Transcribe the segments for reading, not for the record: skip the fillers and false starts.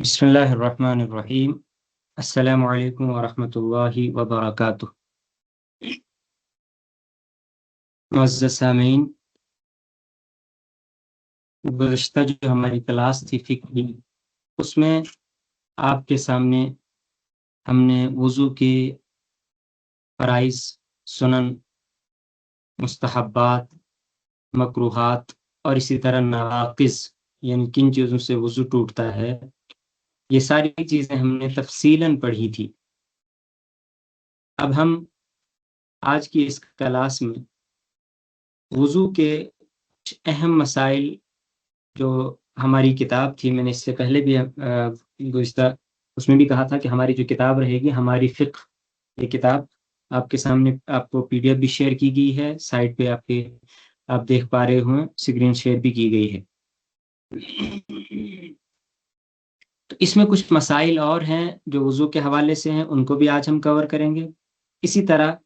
बिस्मिल्लाहिर्रहमानिर्रहीम। अस्सलामु अलैकुम वरहमतुल्लाहि वबरकातुह। मुअज़्ज़ज़ सामीन, गुज़िश्ता जो हमारी क्लास थी फ़िक़्ह की, उसमें आपके सामने हमने वुज़ू के फ़राइज़, सुनन, मुस्तहब्बात, मकरूहात और इसी तरह नवाक़िज़ यानी किन चीज़ों से वुज़ू टूटता है, ये सारी चीज़ें हमने तफ़सीलन पढ़ी थी। अब हम आज की इस क्लास में वुज़ू के कुछ अहम मसाइल जो हमारी किताब थी, मैंने इससे पहले भी गुज़िश्ता उसमें भी कहा था कि हमारी जो किताब रहेगी हमारी फ़िक़्ह, ये किताब आपके सामने आपको पीडीएफ भी शेयर की गई है, साइट पे आप देख पा रहे हों, स्क्रीन शेयर भी की गई है। तो इसमें कुछ मसाइल और हैं जो वुज़ू के हवाले से हैं, उनको भी आज हम कवर करेंगे। इसी तरह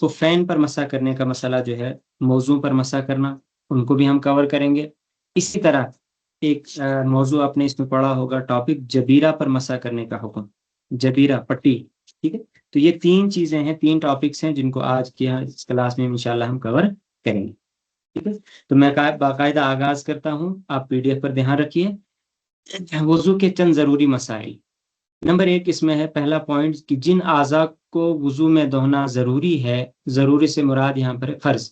खुफ़ैन पर मसा करने का मसला जो है, मौज़ू पर मसा करना, उनको भी हम कवर करेंगे। इसी तरह एक मौज़ू आपने इसमें पढ़ा होगा, टॉपिक जबीरा पर मसा करने का हुक्म, जबीरा पट्टी, ठीक है। तो ये 3 चीज़ें हैं, 3 टॉपिक्स हैं जिनको आज की इस क्लास में इंशाल्लाह हम कवर करेंगे, ठीक है। तो मैं बाकायदा आगाज़ करता हूँ, आप पीडीएफ पर ध्यान रखिए। वुज़ू के चंद ज़रूरी मसाइल। नंबर 1 इसमें है, पहला पॉइंट कि जिन आज़ा को वुज़ू में धोना ज़रूरी है, ज़रूरी से मुराद यहाँ पर फ़र्ज़,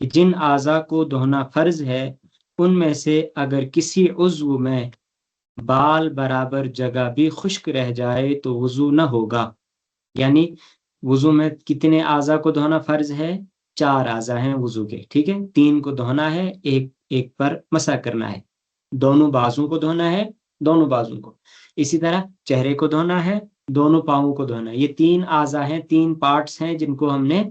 कि जिन आज़ा को धोना फ़र्ज़ है, उनमें से अगर किसी उज़्व में बाल बराबर जगह भी खुश्क रह जाए तो वुज़ू न होगा। यानी वुज़ू में कितने आज़ा को धोना फ़र्ज़ है? 4 आज़ा हैं वुज़ू के, ठीक है। 3 को धोना है, एक पर मसा करना है। दोनों बाजुओं को धोना है, दोनों बाजुओं को। इसी तरह चेहरे को धोना है, दोनों पाँवों को धोना है। ये 3 आज़ा हैं, 3 पार्ट्स हैं जिनको हमने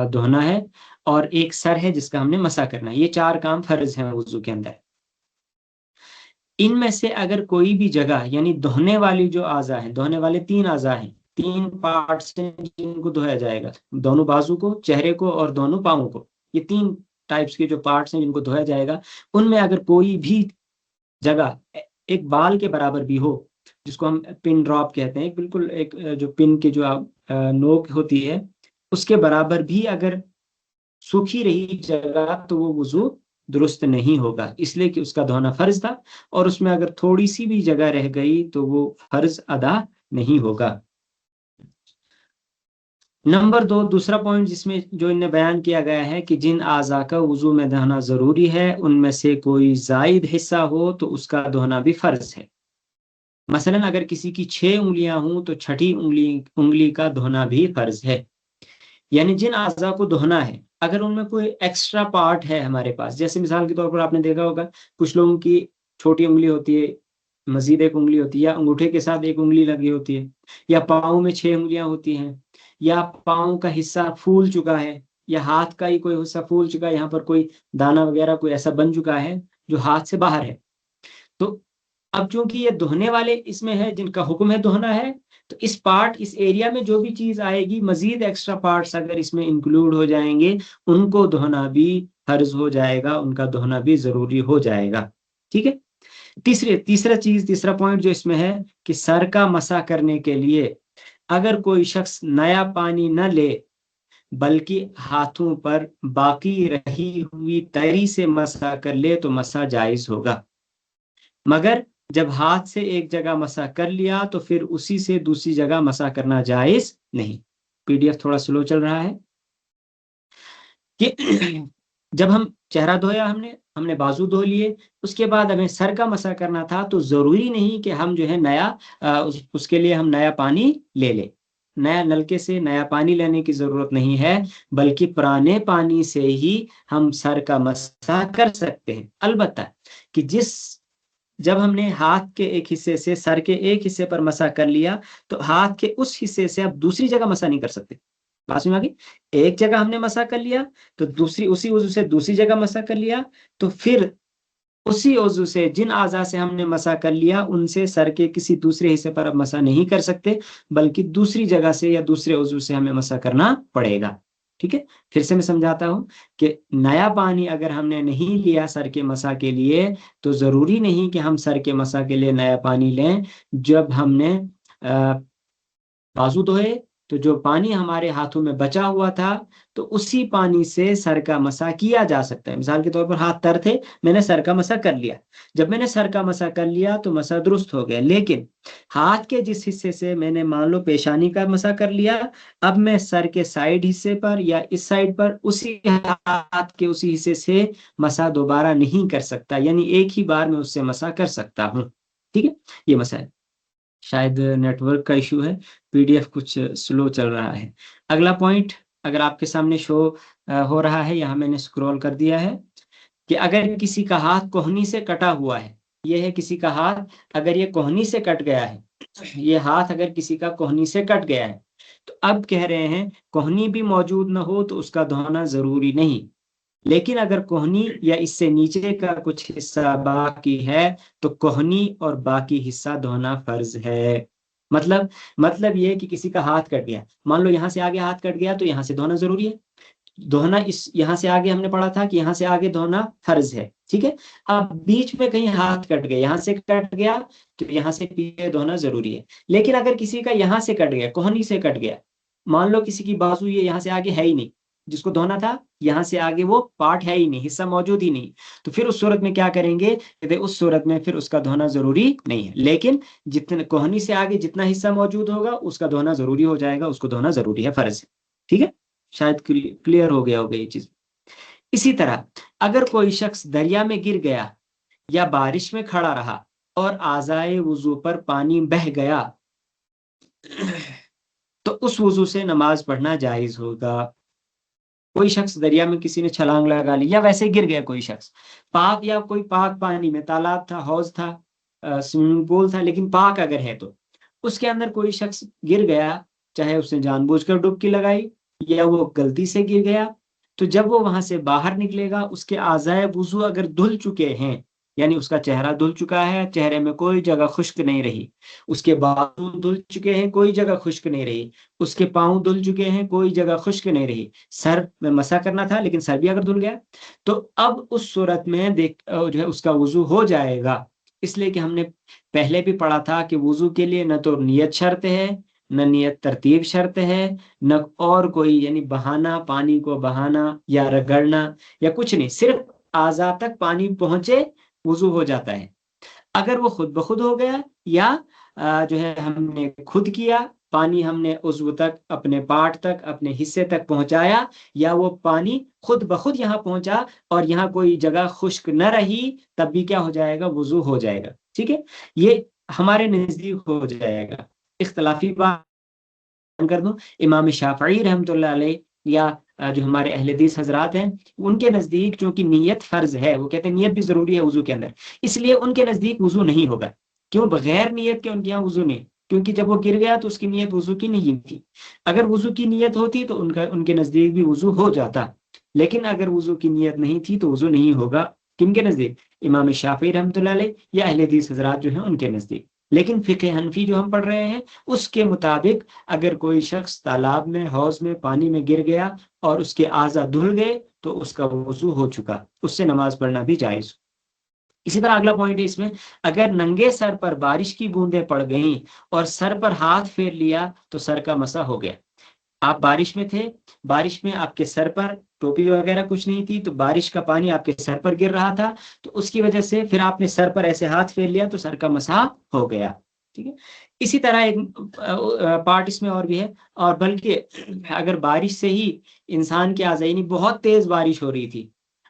धोना है, और एक सर है जिसका हमने मसा करना है। ये 4 काम फ़र्ज़ हैं वुज़ू के अंदर। इनमें से अगर कोई भी जगह, यानी धोने वाली जो आज़ा हैं, धोने वाले 3 आज़ा हैं, 3 पार्ट्स हैं जिनको धोया जाएगा, दोनों बाजू को, चेहरे को और दोनों पाँवों को। ये 3 टाइप्स के जो पार्ट्स हैं जिनको धोया जाएगा, उनमें अगर कोई भी जगह एक बाल के बराबर भी हो, जिसको हम पिन ड्रॉप कहते हैं, बिल्कुल एक जो पिन की जो नोक होती है, उसके बराबर भी अगर सूखी रही जगह तो वो वुज़ू दुरुस्त नहीं होगा, इसलिए कि उसका धोना फ़र्ज़ था, और उसमें अगर थोड़ी सी भी जगह रह गई तो वो फ़र्ज़ अदा नहीं होगा। नंबर 2, दूसरा पॉइंट जिसमें जो इन्हें बयान किया गया है कि जिन आज़ा का वुज़ू में धोना ज़रूरी है, उनमें से कोई ज़ायद हिस्सा हो तो उसका धोना भी फ़र्ज़ है। मसलन अगर किसी की 6 उँगलियां हों तो छठी उंगली का धोना भी फ़र्ज़ है। यानी जिन आज़ा को धोना है, अगर उनमें कोई एक्स्ट्रा पार्ट है हमारे पास, जैसे मिसाल के तौर पर आपने देखा होगा कुछ लोगों की छोटी उंगली होती है, मजीद एक उंगली होती है, या अंगूठे के साथ एक उंगली लगी होती है, या पाँव में 6 उंगलियां होती हैं, या पाँव का हिस्सा फूल चुका है, या हाथ का ही कोई हिस्सा फूल चुका है, यहाँ पर कोई दाना वगैरह कोई ऐसा बन चुका है जो हाथ से बाहर है। तो अब चूंकि ये धोने वाले इसमें है जिनका हुक्म है धोना है, तो इस एरिया में जो भी चीज आएगी, मजीद एक्स्ट्रा पार्ट्स अगर इसमें इंक्लूड हो जाएंगे, उनको धोना भी फर्ज हो जाएगा, उनका धोना भी जरूरी हो जाएगा, ठीक है। तीसरा पॉइंट जो इसमें है कि सर का मसा करने के लिए अगर कोई शख्स नया पानी न ले, बल्कि हाथों पर बाकी रही हुई तरी से मसा कर ले तो मसा जायज होगा। मगर जब हाथ से एक जगह मसा कर लिया तो फिर उसी से दूसरी जगह मसा करना जायज नहीं। पीडीएफ थोड़ा स्लो चल रहा है कि जब हम चेहरा धोया, हमने बाजू धो लिए, उसके बाद हमें सर का मसा करना था, तो जरूरी नहीं कि हम जो है नया उसके लिए हम नया पानी ले लें। नया नलके से नया पानी लेने की जरूरत नहीं है, बल्कि पुराने पानी से ही हम सर का मसा कर सकते हैं। अलबत्ता कि जब हमने हाथ के एक हिस्से से सर के एक हिस्से पर मसा कर लिया, तो हाथ के उस हिस्से से अब दूसरी जगह मसा नहीं कर सकते। बात में आ गई? एक जगह हमने मसा कर लिया तो उसी उज़ू से दूसरी जगह मसा कर लिया, तो फिर उसी उज़ू से जिन आज़ा से हमने मसा कर लिया, उनसे सर के किसी दूसरे हिस्से पर अब मसा नहीं कर सकते, बल्कि दूसरी जगह से या दूसरे उज़ू से हमें मसा करना पड़ेगा। ठीक है, फिर से मैं समझाता हूँ कि नया पानी अगर हमने नहीं लिया सर के मसा के लिए, तो जरूरी नहीं कि हम सर के मसा के लिए नया पानी लें। जब हमने बाजू धोए, तो जो पानी हमारे हाथों में बचा हुआ था, तो उसी पानी से सर का मसा किया जा सकता है। मिसाल के तौर पर हाथ तर थे, मैंने सर का मसा कर लिया। जब मैंने सर का मसा कर लिया तो मसा दुरुस्त हो गया। लेकिन हाथ के जिस हिस्से से मैंने मान लो पेशानी का मसा कर लिया, अब मैं सर के साइड हिस्से पर या इस साइड पर उसी हाथ के उसी हिस्से से मसा दोबारा नहीं कर सकता, यानी एक ही बार में उससे मसा कर सकता हूँ। ठीक है, ये मसा है। शायद नेटवर्क का इशू है, पीडीएफ कुछ स्लो चल रहा है। अगला पॉइंट अगर आपके सामने शो हो रहा है, यहाँ मैंने स्क्रॉल कर दिया है, कि अगर किसी का हाथ कोहनी से कटा हुआ है, ये है किसी का हाथ, अगर ये कोहनी से कट गया है, ये हाथ अगर किसी का कोहनी से कट गया है, तो अब कह रहे हैं कोहनी भी मौजूद न हो तो उसका धोना जरूरी नहीं। लेकिन अगर कोहनी या इससे नीचे का कुछ हिस्सा बाकी है, तो कोहनी और बाकी हिस्सा धोना फर्ज है। मतलब ये कि किसी का हाथ कट गया, मान लो यहाँ से आगे हाथ कट गया, तो यहाँ से धोना जरूरी है। धोना इस यहाँ से आगे हमने पढ़ा था कि यहाँ से आगे धोना फर्ज है। ठीक है, अब बीच में कहीं हाथ कट गया, यहाँ से कट गया, तो यहाँ से पीछे धोना जरूरी है। लेकिन अगर किसी का यहाँ से कट गया, कोहनी से कट गया, मान लो किसी की बाजू ये यहाँ से आगे है ही नहीं, जिसको धोना था यहाँ से आगे वो पार्ट है ही नहीं, हिस्सा मौजूद ही नहीं, तो फिर उस सूरत में क्या करेंगे, कहते उस सूरत में फिर उसका धोना जरूरी नहीं है। लेकिन जितने कोहनी से आगे जितना हिस्सा मौजूद होगा उसका धोना जरूरी हो जाएगा, उसको धोना जरूरी है, फर्ज है। ठीक है, शायद क्लियर हो गया होगा ये चीज। इसी तरह अगर कोई शख्स दरिया में गिर गया या बारिश में खड़ा रहा और आज़ाए वुजू पर पानी बह गया, तो उस वुजू से नमाज पढ़ना जायज होगा। कोई शख्स दरिया में किसी ने छलांग लगा ली या वैसे गिर गया कोई शख्स, पाक या कोई पाक पानी में, तालाब था, हौज था, स्विमिंग पूल था, लेकिन पाक अगर है तो उसके अंदर कोई शख्स गिर गया, चाहे उसने जानबूझकर डुबकी लगाई या वो गलती से गिर गया, तो जब वो वहां से बाहर निकलेगा, उसके आज़ाए वुजू अगर धुल चुके हैं, यानी उसका चेहरा धुल चुका है, चेहरे में कोई जगह खुश्क नहीं रही, उसके बाजू धुल चुके हैं, कोई जगह खुश्क नहीं रही, उसके पांव धुल चुके हैं, कोई जगह खुश्क नहीं रही, सर में मसा करना था लेकिन सर भी अगर धुल गया, तो अब उस सूरत में देख जो है उसका वुजू हो जाएगा। इसलिए कि हमने पहले भी पढ़ा था कि वुजू के लिए न तो नियत शर्त है, न नियत तरतीब शर्त है, न और कोई यानी बहाना, पानी को बहाना या रगड़ना या कुछ नहीं, सिर्फ आज़ा तक पानी पहुंचे वुजू हो जाता है। अगर वो खुद ब खुद हो गया या जो है हमने खुद किया, पानी हमने उज़्व तक, अपने पार्ट तक, अपने हिस्से तक पहुंचाया, या वो पानी खुद ब खुद यहाँ पहुंचा और यहाँ कोई जगह खुश्क न रही, तब भी क्या हो जाएगा, वुजू हो जाएगा। ठीक है, ये हमारे नजदीक हो जाएगा। इख्तलाफी बात कर दूं, इमाम शाफई रहमतुल्लाह अलैह या जो हमारे अहले हदीस हजरात हैं, उनके नजदीक चूंकि नियत फर्ज है, वो कहते हैं नियत भी जरूरी है वुजू के अंदर, इसलिए उनके नजदीक वुजू नहीं होगा। क्यों, बगैर नियत के उनके यहाँ वुजू नहीं, क्योंकि जब वो गिर गया तो उसकी नियत वुजू की नहीं थी। अगर वुजू की नियत होती तो उनके नजदीक भी वुजू हो जाता, लेकिन अगर वुजू की नियत नहीं थी तो वुजू नहीं होगा। किनके नजदीक, इमाम शाफी रहमतुल्लाह अलैह या अहले हदीस हजरात जो हैं उनके नजदीक। लेकिन फिक़्ह हनफी जो हम पढ़ रहे हैं उसके मुताबिक अगर कोई शख्स तालाब में, हौज में, पानी में गिर गया और उसके आज़ा धुल गए, तो उसका वुजू हो चुका, उससे नमाज पढ़ना भी जायज। इसी तरह अगला पॉइंट है इसमें, अगर नंगे सर पर बारिश की बूंदें पड़ गईं और सर पर हाथ फेर लिया तो सर का मसा हो गया। आप बारिश में थे, बारिश में आपके सर पर टोपी वगैरह कुछ नहीं थी, तो बारिश का पानी आपके सर पर गिर रहा था, तो उसकी वजह से फिर आपने सर पर ऐसे हाथ फेर लिया तो सर का मसा हो गया। ठीक है, इसी तरह एक पार्ट इसमें और भी है, और बल्कि अगर बारिश से ही इंसान के आज़ाइनी, बहुत तेज बारिश हो रही थी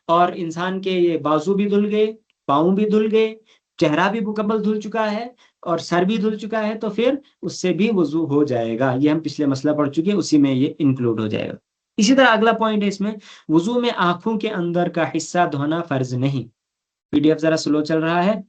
और इंसान के ये बाजू भी धुल गए, पाँव भी धुल गए, चेहरा भी मुकम्मल धुल चुका है और सर भी धुल चुका है, तो फिर उससे भी वुजू हो जाएगा। ये हम पिछले मसला पढ़ चुके हैं, उसी में ये इंक्लूड हो जाएगा। इसी तरह अगला पॉइंट है इसमें, वुजू में आंखों के अंदर का हिस्सा धोना फर्ज नहीं। पीडीएफ जरा स्लो चल रहा है।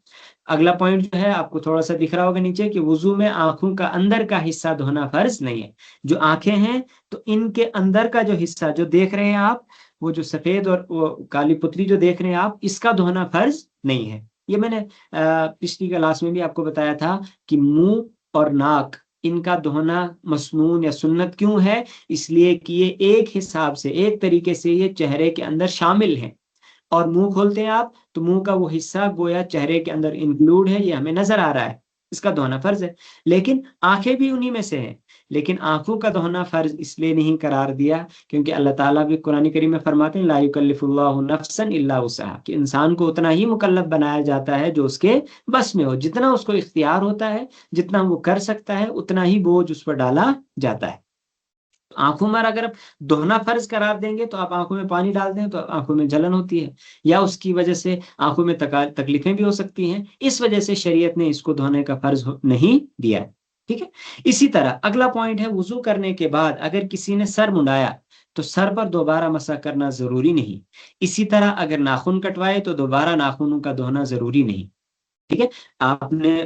अगला पॉइंट जो है आपको थोड़ा सा दिख रहा होगा नीचे, कि वुजू में आंखों का अंदर का हिस्सा धोना फर्ज नहीं है। जो आंखें हैं, तो इनके अंदर का जो हिस्सा जो देख रहे हैं आप, वो जो सफेद और वो काली पुतली जो देख रहे हैं आप, इसका धोना फर्ज नहीं है। ये मैंने पिछली क्लास में भी आपको बताया था कि मुंह और नाक, इनका धोना मसनून या सुन्नत क्यों है? इसलिए कि ये एक हिसाब से, एक तरीके से ये चेहरे के अंदर शामिल है। और मुंह खोलते हैं आप तो मुंह का वो हिस्सा गोया चेहरे के अंदर इंक्लूड है, ये हमें नजर आ रहा है, इसका धोना फर्ज है। लेकिन आंखें भी उन्हीं में से हैं। लेकिन आंखों का धोना फर्ज इसलिए नहीं करार दिया क्योंकि अल्लाह ताला भी कुरान करीम में फरमाते हैं ला युकल्लिफुल्लाहु नफ्सन इल्ला वुसअहा, कि इंसान को उतना ही मुकल्लफ बनाया जाता है जो उसके बस में हो, जितना उसको इख्तियार होता है, जितना वो कर सकता है, उतना ही बोझ उस पर डाला जाता है। आंखों में अगर आप दोहना फर्ज करार देंगे तो आप आंखों में पानी डाल दें तो आंखों में जलन होती है, या उसकी वजह से आंखों में तकलीफें भी हो सकती हैं। इस वजह से शरीयत ने इसको धोने का फर्ज नहीं दिया है। ठीक है। इसी तरह अगला पॉइंट है, वुजू करने के बाद अगर किसी ने सर मुंडाया तो सर पर दोबारा मसा करना जरूरी नहीं। इसी तरह अगर नाखून कटवाए तो दोबारा नाखूनों का धोना जरूरी नहीं। ठीक है। आपने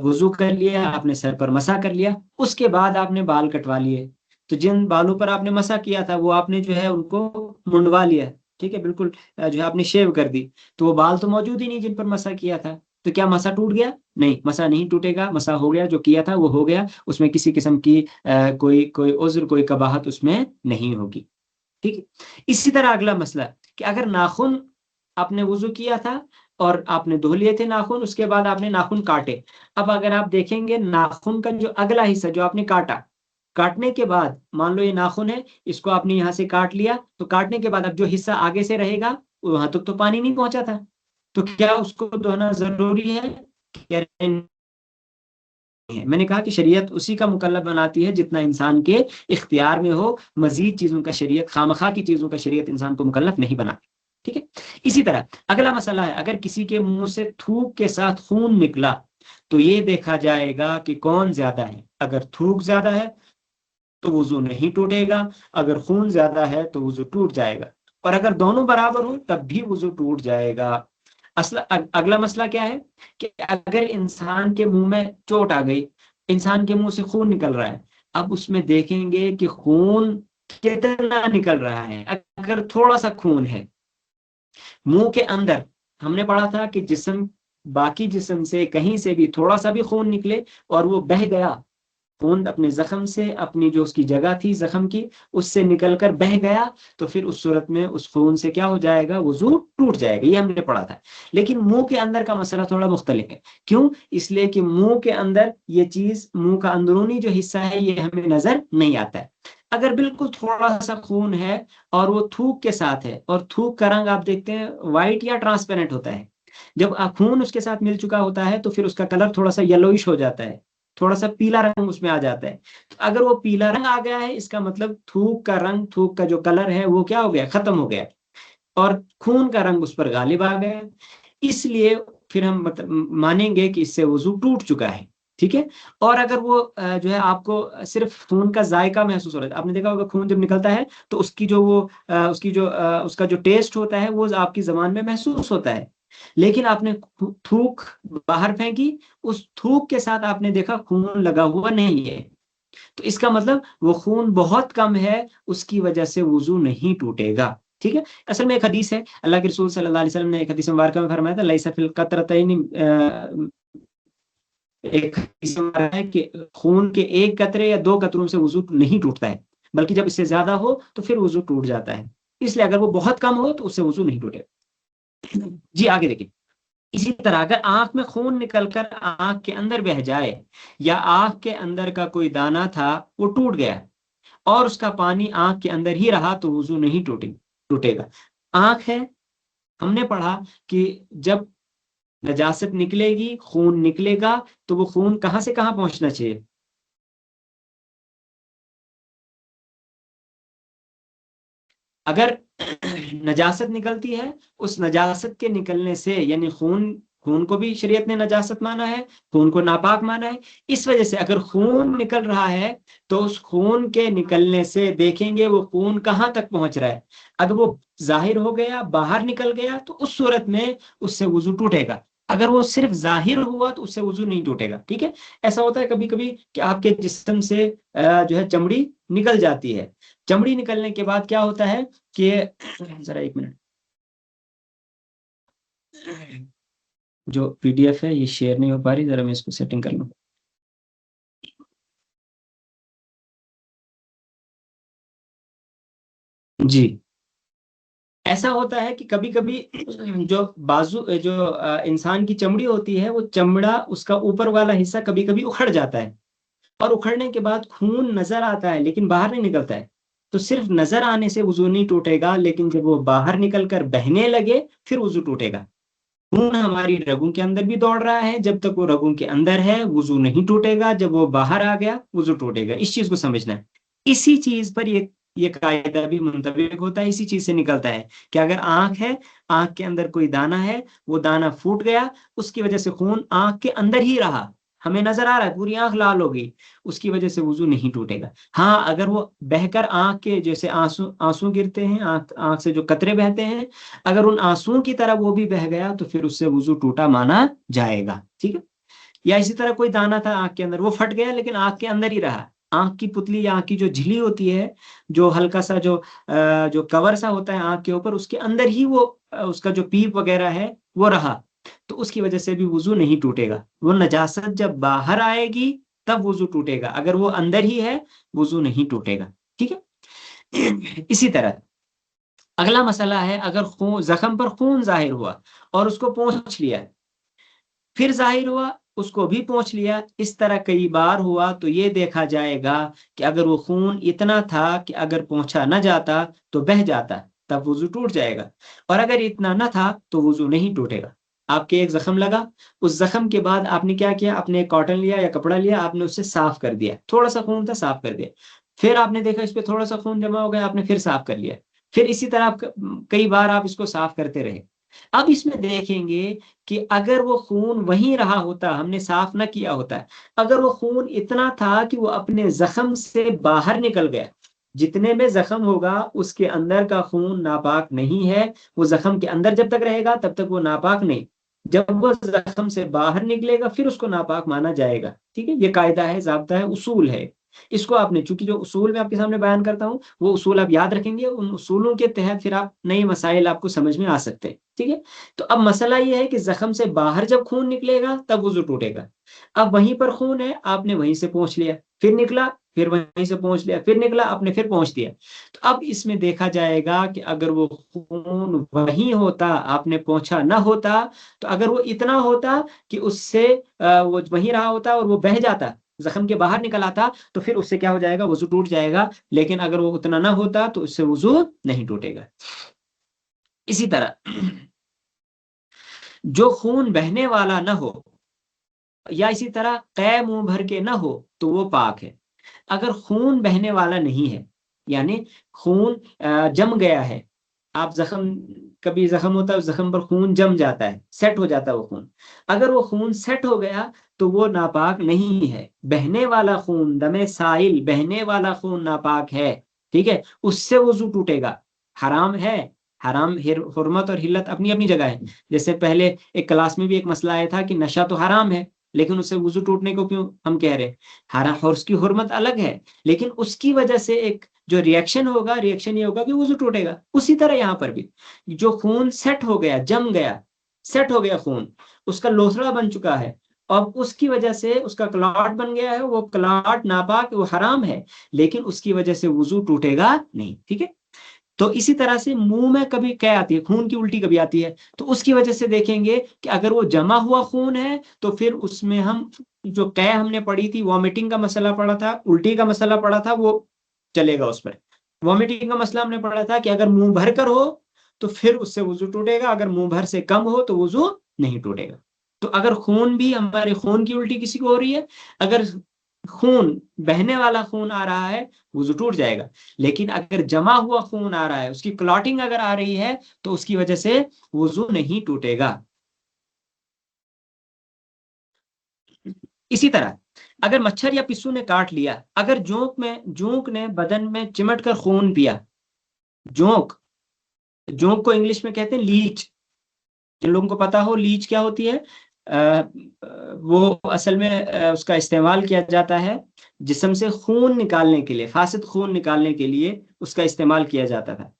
वुजू कर लिया, आपने सर पर मसा कर लिया, उसके बाद आपने बाल कटवा लिए, तो जिन बालों पर आपने मसा किया था वो आपने जो है उनको मुंडवा लिया। ठीक है, बिल्कुल जो है आपने शेव कर दी, तो वो बाल तो मौजूद ही नहीं जिन पर मसा किया था। तो क्या मसा टूट गया? नहीं, मसा नहीं टूटेगा, मसा हो गया, जो किया था वो हो गया, उसमें किसी किस्म की कोई कोई उज्र, कोई कबाहत उसमें नहीं होगी। ठीक है। इसी तरह अगला मसला कि अगर नाखून, आपने वुजू किया था और आपने धो लिए थे नाखून, उसके बाद आपने नाखून काटे। अब अगर आप देखेंगे नाखून का जो अगला हिस्सा जो आपने काटा, काटने के बाद मान लो ये नाखून है, इसको आपने यहाँ से काट लिया, तो काटने के बाद अब जो हिस्सा आगे से रहेगा वहां तक तो पानी नहीं पहुंचा था, तो क्या उसको धोना जरूरी है? कह रहे हैं नहीं है। मैंने कहा कि शरीयत उसी का मुकल्लफ बनाती है जितना इंसान के इख्तियार में हो, मजीद चीजों का शरीयत, खामखा की चीजों का शरीयत इंसान को मुकल्लफ नहीं बनाती। ठीक है। इसी तरह अगला मसला है, अगर किसी के मुंह से थूक के साथ खून निकला तो ये देखा जाएगा कि कौन ज्यादा है। अगर थूक ज्यादा है तो वुजू नहीं टूटेगा, अगर खून ज्यादा है तो वुजू टूट जाएगा, और अगर दोनों बराबर हो तब भी वुजू टूट जाएगा। अगला मसला क्या है कि अगर इंसान के मुंह में चोट आ गई, इंसान के मुंह से खून निकल रहा है, अब उसमें देखेंगे कि खून कितना निकल रहा है। अगर थोड़ा सा खून है मुंह के अंदर, हमने पढ़ा था कि जिस्म, बाकी जिस्म से कहीं से भी थोड़ा सा भी खून निकले और वो बह गया, खून अपने जख्म से, अपनी जो उसकी जगह थी जख्म की, उससे निकलकर बह गया, तो फिर उस सूरत में उस खून से क्या हो जाएगा? वुजू टूट जाएगा। ये हमने पढ़ा था। लेकिन मुंह के अंदर का मसला थोड़ा मुख्तलिफ है। क्यों? इसलिए कि मुंह के अंदर ये चीज, मुंह का अंदरूनी जो हिस्सा है ये हमें नजर नहीं आता है। अगर बिल्कुल थोड़ा सा खून है और वो थूक के साथ है, और थूक का रंग आप देखते हैं व्हाइट या ट्रांसपेरेंट होता है, जब खून उसके साथ मिल चुका होता है तो फिर उसका कलर थोड़ा सा येलोइश हो जाता है, थोड़ा सा पीला रंग उसमें आ जाता है। तो अगर वो पीला रंग आ गया है, इसका मतलब थूक का रंग, थूक का जो कलर है वो क्या हो गया? खत्म हो गया, और खून का रंग उस पर गालिब आ गया। इसलिए फिर हम मानेंगे कि इससे वुजू टूट चुका है। ठीक है। और अगर वो जो है आपको सिर्फ खून का जायका महसूस हो रहा है, आपने देखा होगा खून जब निकलता है तो उसकी जो वो उसकी जो उसका जो टेस्ट होता है वो आपकी जबान में महसूस होता है। लेकिन आपने थूक बाहर फेंकी, उस थूक के साथ आपने देखा खून लगा हुआ नहीं है, तो इसका मतलब वो खून बहुत कम है, उसकी वजह से वुजू नहीं टूटेगा। ठीक है। असल में एक हदीस है, अल्लाह के रसूल सल्लल्लाहु अलैहि वसल्लम ने एक हदीस मुबारक में फरमाया था लैसा फिल कतरतैन, एक हदीस में है कि खून के एक कतरे या दो कतरों से वुजू नहीं टूटता है, बल्कि जब इससे ज्यादा हो तो फिर वुजू टूट जाता है। इसलिए अगर वो बहुत कम हो तो उससे वुजू नहीं टूटे। जी आगे देखिए। इसी तरह अगर आंख में खून निकलकर आंख के अंदर बह जाए, या आंख के अंदर का कोई दाना था वो टूट गया और उसका पानी आंख के अंदर ही रहा, तो वुजू नहीं टूटेगा। आंख है, हमने पढ़ा कि जब नजासत निकलेगी, खून निकलेगा, तो वो खून कहां से कहां पहुंचना चाहिए? अगर नजासत निकलती है, उस नजासत के निकलने से, यानी खून, खून को भी शरीयत ने नजासत माना है, खून को नापाक माना है। इस वजह से अगर खून निकल रहा है तो उस खून के निकलने से देखेंगे वो खून कहाँ तक पहुंच रहा है। अगर वो जाहिर हो गया, बाहर निकल गया, तो उस सूरत में उससे वुजू टूटेगा। अगर वो सिर्फ जाहिर हुआ तो उससे वुजू नहीं टूटेगा। ठीक है। ऐसा होता है कभी कभी कि आपके जिस्म से जो है चमड़ी निकल जाती है। चमड़ी निकलने के बाद क्या होता है कि, जरा एक मिनट, जो पीडीएफ है ये शेयर नहीं हो पा रही, जरा मैं इसको सेटिंग कर लूँ। जी, ऐसा होता है कि कभी कभी जो बाजू जो इंसान की चमड़ी होती है, वो चमड़ा उसका ऊपर वाला हिस्सा कभी कभी उखड़ जाता है, और उखड़ने के बाद खून नजर आता है लेकिन बाहर नहीं निकलता है। तो सिर्फ नजर आने से वजू नहीं टूटेगा, लेकिन जब वो बाहर निकल कर बहने लगे फिर वजू टूटेगा। खून हमारी रगों के अंदर भी दौड़ रहा है, जब तक वो रगों के अंदर है वजू नहीं टूटेगा, जब वो बाहर आ गया वजू टूटेगा। इस चीज को समझना है। इसी चीज पर ये कायदा भी मुंतबिक होता है, इसी चीज से निकलता है कि अगर आंख है, आंख के अंदर कोई दाना है, वो दाना फूट गया, उसकी वजह से खून आंख के अंदर ही रहा, हमें नजर आ रहा है पूरी आंख लाल हो गई, उसकी वजह से वजू नहीं टूटेगा। हाँ, अगर वो बहकर आंख के जैसे आंसू आंसू गिरते हैं, आंख आंख से जो कतरे बहते हैं, अगर उन आंसुओं की तरह वो भी बह गया तो फिर उससे वजू टूटा माना जाएगा। ठीक है। या इसी तरह कोई दाना था आंख के अंदर, वो फट गया लेकिन आंख के अंदर ही रहा, आंख की पुतली या आंख की जो झिल्ली होती है, जो हल्का सा जो कवर सा होता है आंख के ऊपर, उसके अंदर ही वो उसका जो पीप वगैरह है वो रहा, तो उसकी वजह से भी वजू नहीं टूटेगा। वो नजासत जब बाहर आएगी तब वजू टूटेगा, अगर वो अंदर ही है वजू नहीं टूटेगा। ठीक है। इसी तरह अगला मसला है, अगर खून जख्म पर खून जाहिर हुआ और उसको पोंछ लिया, फिर जाहिर हुआ उसको भी पोंछ लिया, इस तरह कई बार हुआ, तो ये देखा जाएगा कि अगर वो खून इतना था कि अगर पोंछा न जाता तो बह जाता, तब वजू टूट जाएगा, और अगर इतना न था तो वजू नहीं टूटेगा। आपके एक जख्म लगा, उस जख्म के बाद आपने क्या किया, आपने एक कॉटन लिया या कपड़ा लिया, आपने उससे साफ कर दिया, थोड़ा सा खून था साफ कर दिया, फिर आपने देखा इस पे थोड़ा सा खून जमा हो गया, आपने फिर साफ कर लिया, फिर इसी तरह कई बार आप इसको साफ करते रहे। अब इसमें देखेंगे कि अगर वो खून वहीं रहा होता, हमने साफ न किया होता, अगर वो खून इतना था कि वो अपने जख्म से बाहर निकल गया, जितने में जख्म होगा उसके अंदर का खून नापाक नहीं है, वो जख्म के अंदर जब तक रहेगा तब तक वो नापाक नहीं, जब वो जख्म से बाहर निकलेगा फिर उसको नापाक माना जाएगा। ठीक है, ये कायदा है, ज़ाब्ता है, उसूल है। इसको आपने, चूंकि जो उसूल मैं आपके सामने बयान करता हूँ वो उसूल आप याद रखेंगे, उन उसूलों के तहत फिर आप नए मसाइल आपको समझ में आ सकते हैं। ठीक है। तो अब मसला ये है कि जख्म से बाहर जब खून निकलेगा तब वजू टूटेगा। अब वहीं पर खून है, आपने वहीं से पहुंच लिया, फिर निकला, फिर वहीं से पहुंच लिया, फिर निकला, आपने फिर पहुंच दिया, तो अब इसमें देखा जाएगा कि अगर वो खून वहीं होता, आपने पहुंचा ना होता, तो अगर वो इतना होता कि उससे वो वहीं रहा होता और वो बह जाता, जख्म के बाहर निकल आता, तो फिर उससे क्या हो जाएगा, वजू टूट जाएगा। लेकिन अगर वो उतना ना होता तो उससे वजू नहीं टूटेगा। इसी तरह जो खून बहने वाला ना हो, या इसी तरह कै मुंह भर के ना हो, तो वो पाक है। अगर खून बहने वाला नहीं है, यानी खून जम गया है, आप जख्म, कभी जख्म होता है उस जख्म पर खून जम जाता है, सेट हो जाता है वो खून, अगर वो खून सेट हो गया तो वो नापाक नहीं है। बहने वाला खून, दमे साइल, बहने वाला खून नापाक है। ठीक है, उससे वजू टूटेगा। हराम है, हराम, हुर्मत और हिल्लत अपनी अपनी जगह है। जैसे पहले एक क्लास में भी एक मसला आया था कि नशा तो हराम है, लेकिन उससे वजू टूटने को क्यों हम कह रहे हैं, हराम, और उसकी हुर्मत अलग है, लेकिन उसकी वजह से एक जो रिएक्शन होगा, रिएक्शन ये होगा कि वजू टूटेगा। उसी तरह यहाँ पर भी जो खून सेट हो गया, जम गया, सेट हो गया खून, उसका लोथड़ा बन चुका है, अब उसकी वजह से उसका क्लॉट बन गया है, वो क्लॉट नापाक, वो हराम है, लेकिन उसकी वजह से वजू टूटेगा नहीं। ठीक है। तो इसी तरह से मुंह में कभी कै आती है, खून की उल्टी कभी आती है, तो उसकी वजह से देखेंगे कि अगर वो जमा हुआ खून है तो फिर उसमें हम जो कै हमने पढ़ी थी, वॉमिटिंग का मसला पढ़ा था, उल्टी का मसला पढ़ा था, वो चलेगा उस पर। वॉमिटिंग का मसला हमने पढ़ा था कि अगर मुंह भर कर हो तो फिर उससे वजू टूटेगा, अगर मुंह भर से कम हो तो वजू नहीं टूटेगा। तो अगर खून भी, हमारे खून की उल्टी किसी को हो रही है, अगर खून, बहने वाला खून आ रहा है, वजू टूट जाएगा। लेकिन अगर जमा हुआ खून आ रहा है, उसकी क्लॉटिंग अगर आ रही है, तो उसकी वजह से वजू नहीं टूटेगा। इसी तरह अगर मच्छर या पिस्सू ने काट लिया, अगर जोंक ने बदन में चिमट कर खून पिया, जोंक, जोंक को इंग्लिश में कहते हैं लीच। जिन लोगों को पता हो लीच क्या होती है, वो असल में उसका इस्तेमाल किया जाता है जिस्म से खून निकालने के लिए, फासिद खून निकालने के लिए उसका इस्तेमाल किया जाता था।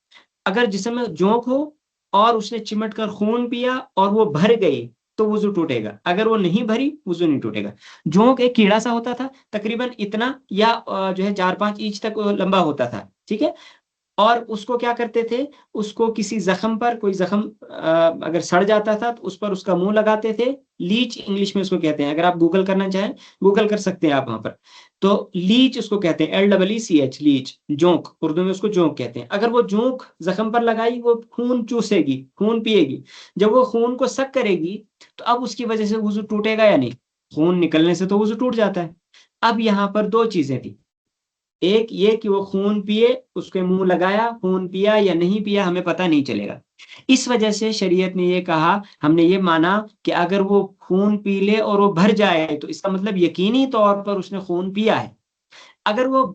अगर जिस्म में जोंक हो और उसने चिमट कर खून पिया और वो भर गई तो वजू टूटेगा, अगर वो नहीं भरी वजू नहीं टूटेगा। जोंक एक कीड़ा सा होता था, तकरीबन इतना, या जो है 4-5 इंच तक लंबा होता था। ठीक है। और उसको क्या करते थे, उसको किसी जख्म पर, कोई जख्म अगर सड़ जाता था तो उस पर उसका मुंह लगाते थे। लीच इंग्लिश में उसको कहते हैं, अगर आप गूगल करना चाहें गूगल कर सकते हैं आप वहां पर। तो लीच उसको कहते हैं, LEECH, लीच, जोंक, उर्दू में उसको जोंक कहते हैं। अगर वो जोंक जख्म पर लगाई, वो खून चूसेगी, खून पिएगी। जब वो खून को सक करेगी तो अब उसकी वजह से वुजू टूटेगा या नहीं? खून निकलने से तो वुजू टूट जाता है। अब यहाँ पर दो चीजें थी, एक ये कि वो खून पिए, उसके मुंह लगाया, खून पिया या नहीं पिया हमें पता नहीं चलेगा। इस वजह से शरीयत ने ये कहा, हमने ये माना कि अगर वो खून पी ले और वो भर जाए तो इसका मतलब यकीनी तौर पर उसने खून पिया है। अगर वो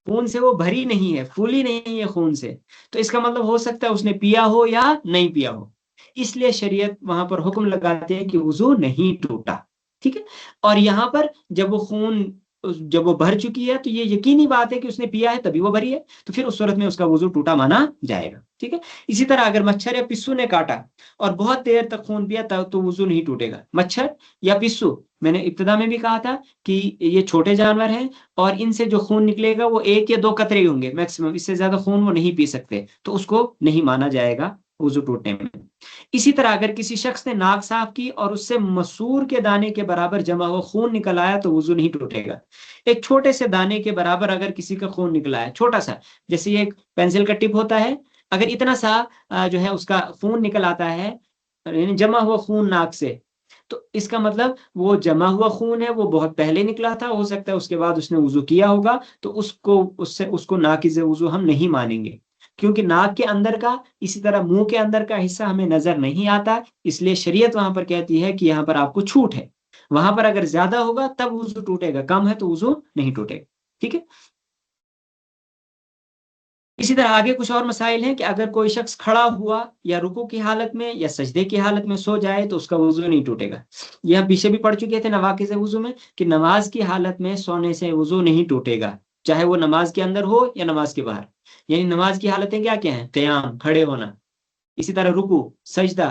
खून से वो भरी नहीं है, फूली नहीं है खून से, तो इसका मतलब हो सकता है उसने पिया हो या नहीं पिया हो। इसलिए शरीयत वहां पर हुक्म लगाती है कि वुजू नहीं टूटा। ठीक है। और यहाँ पर जब वो खून, जब वो भर चुकी है तो ये यकीनी बात है कि उसने पिया है तभी वो भरी है, तो फिर उस सूरत में उसका वुजू टूटा माना जाएगा। ठीक है। इसी तरह अगर मच्छर या पिस्सू ने काटा और बहुत देर तक खून पिया तब तो वुजू नहीं टूटेगा। मच्छर या पिस्सू, मैंने इब्तिदा में भी कहा था कि ये छोटे जानवर हैं और इनसे जो खून निकलेगा वो 1 या 2 कतरे ही होंगे मैक्सिमम, इससे ज्यादा खून वो नहीं पी सकते, तो उसको नहीं माना जाएगा वुजू टूटने में। इसी तरह अगर किसी शख्स ने नाक साफ की और उससे मसूर के दाने के बराबर जमा हुआ खून निकल आया तो वुजू नहीं टूटेगा। एक छोटे से दाने के बराबर अगर किसी का खून निकला है, छोटा सा, जैसे ये एक पेंसिल का टिप होता है, अगर इतना सा जो है उसका खून निकल आता है, यानी जमा हुआ खून नाक से, तो इसका मतलब वो जमा हुआ खून है, वो बहुत पहले निकला था, हो सकता है उसके बाद उसने वुजू किया होगा, तो उसको नाकिज़ वुजू हम नहीं मानेंगे। क्योंकि नाक के अंदर का, इसी तरह मुंह के अंदर का हिस्सा हमें नजर नहीं आता, इसलिए शरीयत वहां पर कहती है कि यहाँ पर आपको छूट है। वहां पर अगर ज्यादा होगा तब वुजू टूटेगा, कम है तो वुजू नहीं टूटेगा। ठीक है। इसी तरह आगे कुछ और मसाइल हैं कि अगर कोई शख्स खड़ा हुआ या रुकू की हालत में या सजदे की हालत में सो जाए तो उसका वुजू नहीं टूटेगा। यह हम पीछे भी पढ़ चुके थे नवाकिज़ वुजू में कि नमाज की हालत में सोने से वुजू नहीं टूटेगा, चाहे वो नमाज के अंदर हो या नमाज के बाहर। यानी नमाज की हालतें क्या क्या हैं? क़याम, खड़े होना, इसी तरह रुकू, सजदा,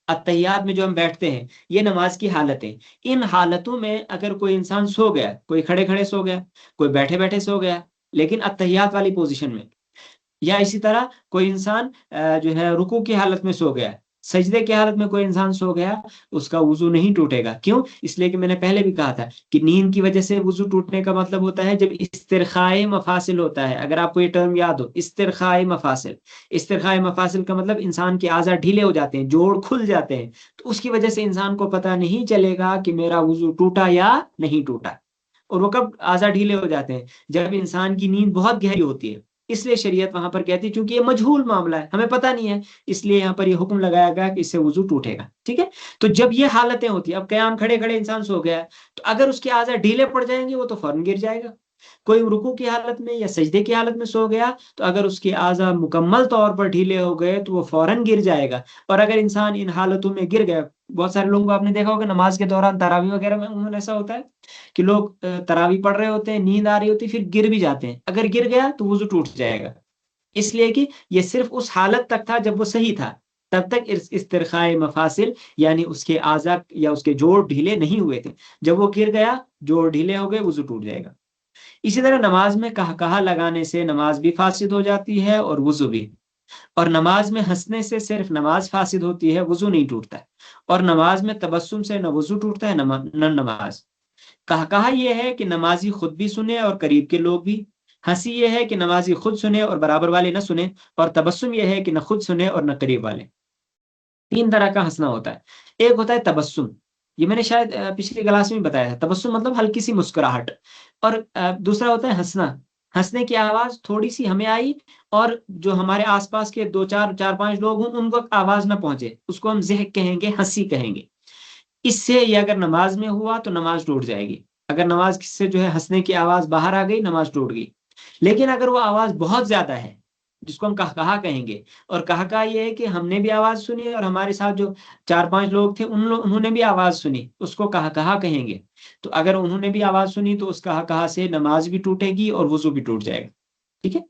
अत्तहियात में जो हम बैठते हैं, ये नमाज की हालतें। इन हालतों में अगर कोई इंसान सो गया, कोई खड़े खड़े सो गया, कोई बैठे बैठे सो गया, लेकिन अत्तहियात वाली पोजीशन में, या इसी तरह कोई इंसान जो है रुकू की हालत में सो गया, सजदे की हालत में कोई इंसान सो गया, उसका वुजू नहीं टूटेगा। क्यों? इसलिए कि मैंने पहले भी कहा था कि नींद की वजह से वुजू टूटने का मतलब होता है जब इस्तिरखाए मफासिल होता है। अगर आपको ये टर्म याद हो, इस्तिरखाए मफासिल, इस्तिरखाए मफासिल का मतलब इंसान के आज़ा ढीले हो जाते हैं, जोड़ खुल जाते हैं, तो उसकी वजह से इंसान को पता नहीं चलेगा कि मेरा वुजू टूटा या नहीं टूटा। और वो कब आज़ा ढीले हो जाते हैं? जब इंसान की नींद बहुत गहरी होती है। इसलिए शरीयत वहां पर कहती है क्योंकि ये मजहूल मामला है, हमें पता नहीं है, इसलिए यहाँ पर ये हुक्म लगाया गया कि इससे वुजू टूटेगा। ठीक है। तो जब ये हालतें होती है, अब कयाम, खड़े खड़े इंसान सो गया है, तो अगर उसके आज़ा ढीले पड़ जाएंगे वो तो फौरन गिर जाएगा। कोई रुकू की हालत में या सजदे की हालत में सो गया, तो अगर उसके आज़ा मुकम्मल तौर पर ढीले हो गए तो वो फौरन गिर जाएगा। और अगर इंसान इन हालतों में गिर गया, बहुत सारे लोगों को आपने देखा होगा नमाज के दौरान तरावी वगैरह में उन्होंने ऐसा होता है कि लोग तरावी पढ़ रहे होते हैं, नींद आ रही होती है, फिर गिर भी जाते हैं। अगर गिर गया तो वुजू टूट जाएगा। इसलिए कि ये सिर्फ उस हालत तक था जब वो सही था, तब तक इस्तिरखाए मफासिल यानी उसके आज़ा या उसके जोड़ ढीले नहीं हुए थे। जब वो गिर गया, जोड़ ढीले हो गए, वुजू टूट जाएगा। इसी तरह नमाज में कहकहा लगाने से नमाज भी फासिद हो जाती है और वुजू भी। और नमाज में हंसने से सिर्फ नमाज फासिद होती है, वुजू नहीं टूटता है। और नमाज में तबस्सुम से न वुजू टूटता है न नमाज। कहकहा यह है कि नमाजी खुद भी सुने और करीब के लोग भी। हंसी यह है कि नमाजी खुद सुने और बराबर वाले न सुने। और तबस्सुम यह है कि न खुद सुने और न करीब वाले। 3 तरह का हंसना होता है। एक होता है तबस्सुम, ये मैंने शायद पिछली क्लास में बताया था, तबस्सुम मतलब हल्की सी मुस्कुराहट। और दूसरा होता है हंसना, हंसने की आवाज थोड़ी सी हमें आई और जो हमारे आसपास के दो चार चार पांच लोग हों उनको आवाज ना पहुंचे, उसको हम ज़हक कहेंगे, हंसी कहेंगे। इससे ये अगर नमाज में हुआ तो नमाज टूट जाएगी। अगर नमाज से जो है हंसने की आवाज बाहर आ गई, नमाज टूट गई। लेकिन अगर वो आवाज बहुत ज्यादा है, जिसको हम कहकहा कहेंगे, और कहकहा ये है कि हमने भी आवाज सुनी और हमारे साथ जो 4-5 लोग थे उन्होंने भी आवाज सुनी, उसको कहकहा कहेंगे। तो अगर उन्होंने भी आवाज सुनी तो उस कहकहा से नमाज भी टूटेगी और वुजू भी टूट जाएगा। ठीक है।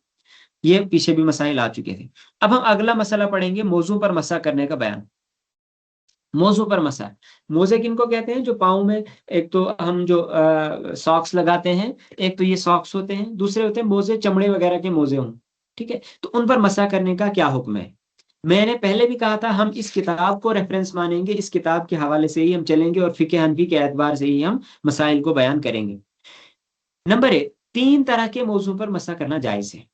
ये पीछे भी मसाइल आ चुके थे। अब हम अगला मसला पढ़ेंगे, मौजू पर मसा करने का बयान। मोजों पर मसा, मोजे किनको कहते हैं? जो पाँव में, एक तो हम जो सॉक्स लगाते हैं, एक तो ये सॉक्स होते हैं, दूसरे होते हैं मोजे, चमड़े वगैरह के मोजे हों। ठीक है, तो उन पर मसा करने का क्या हुक्म है? मैंने पहले भी कहा था हम इस किताब को रेफरेंस मानेंगे, इस किताब के हवाले से ही हम चलेंगे और फिक़्ह हनफी के एतबार से ही हम मसाइल को बयान करेंगे। नंबर 1, 3 तरह के मौजू पर मसा करना जायज है।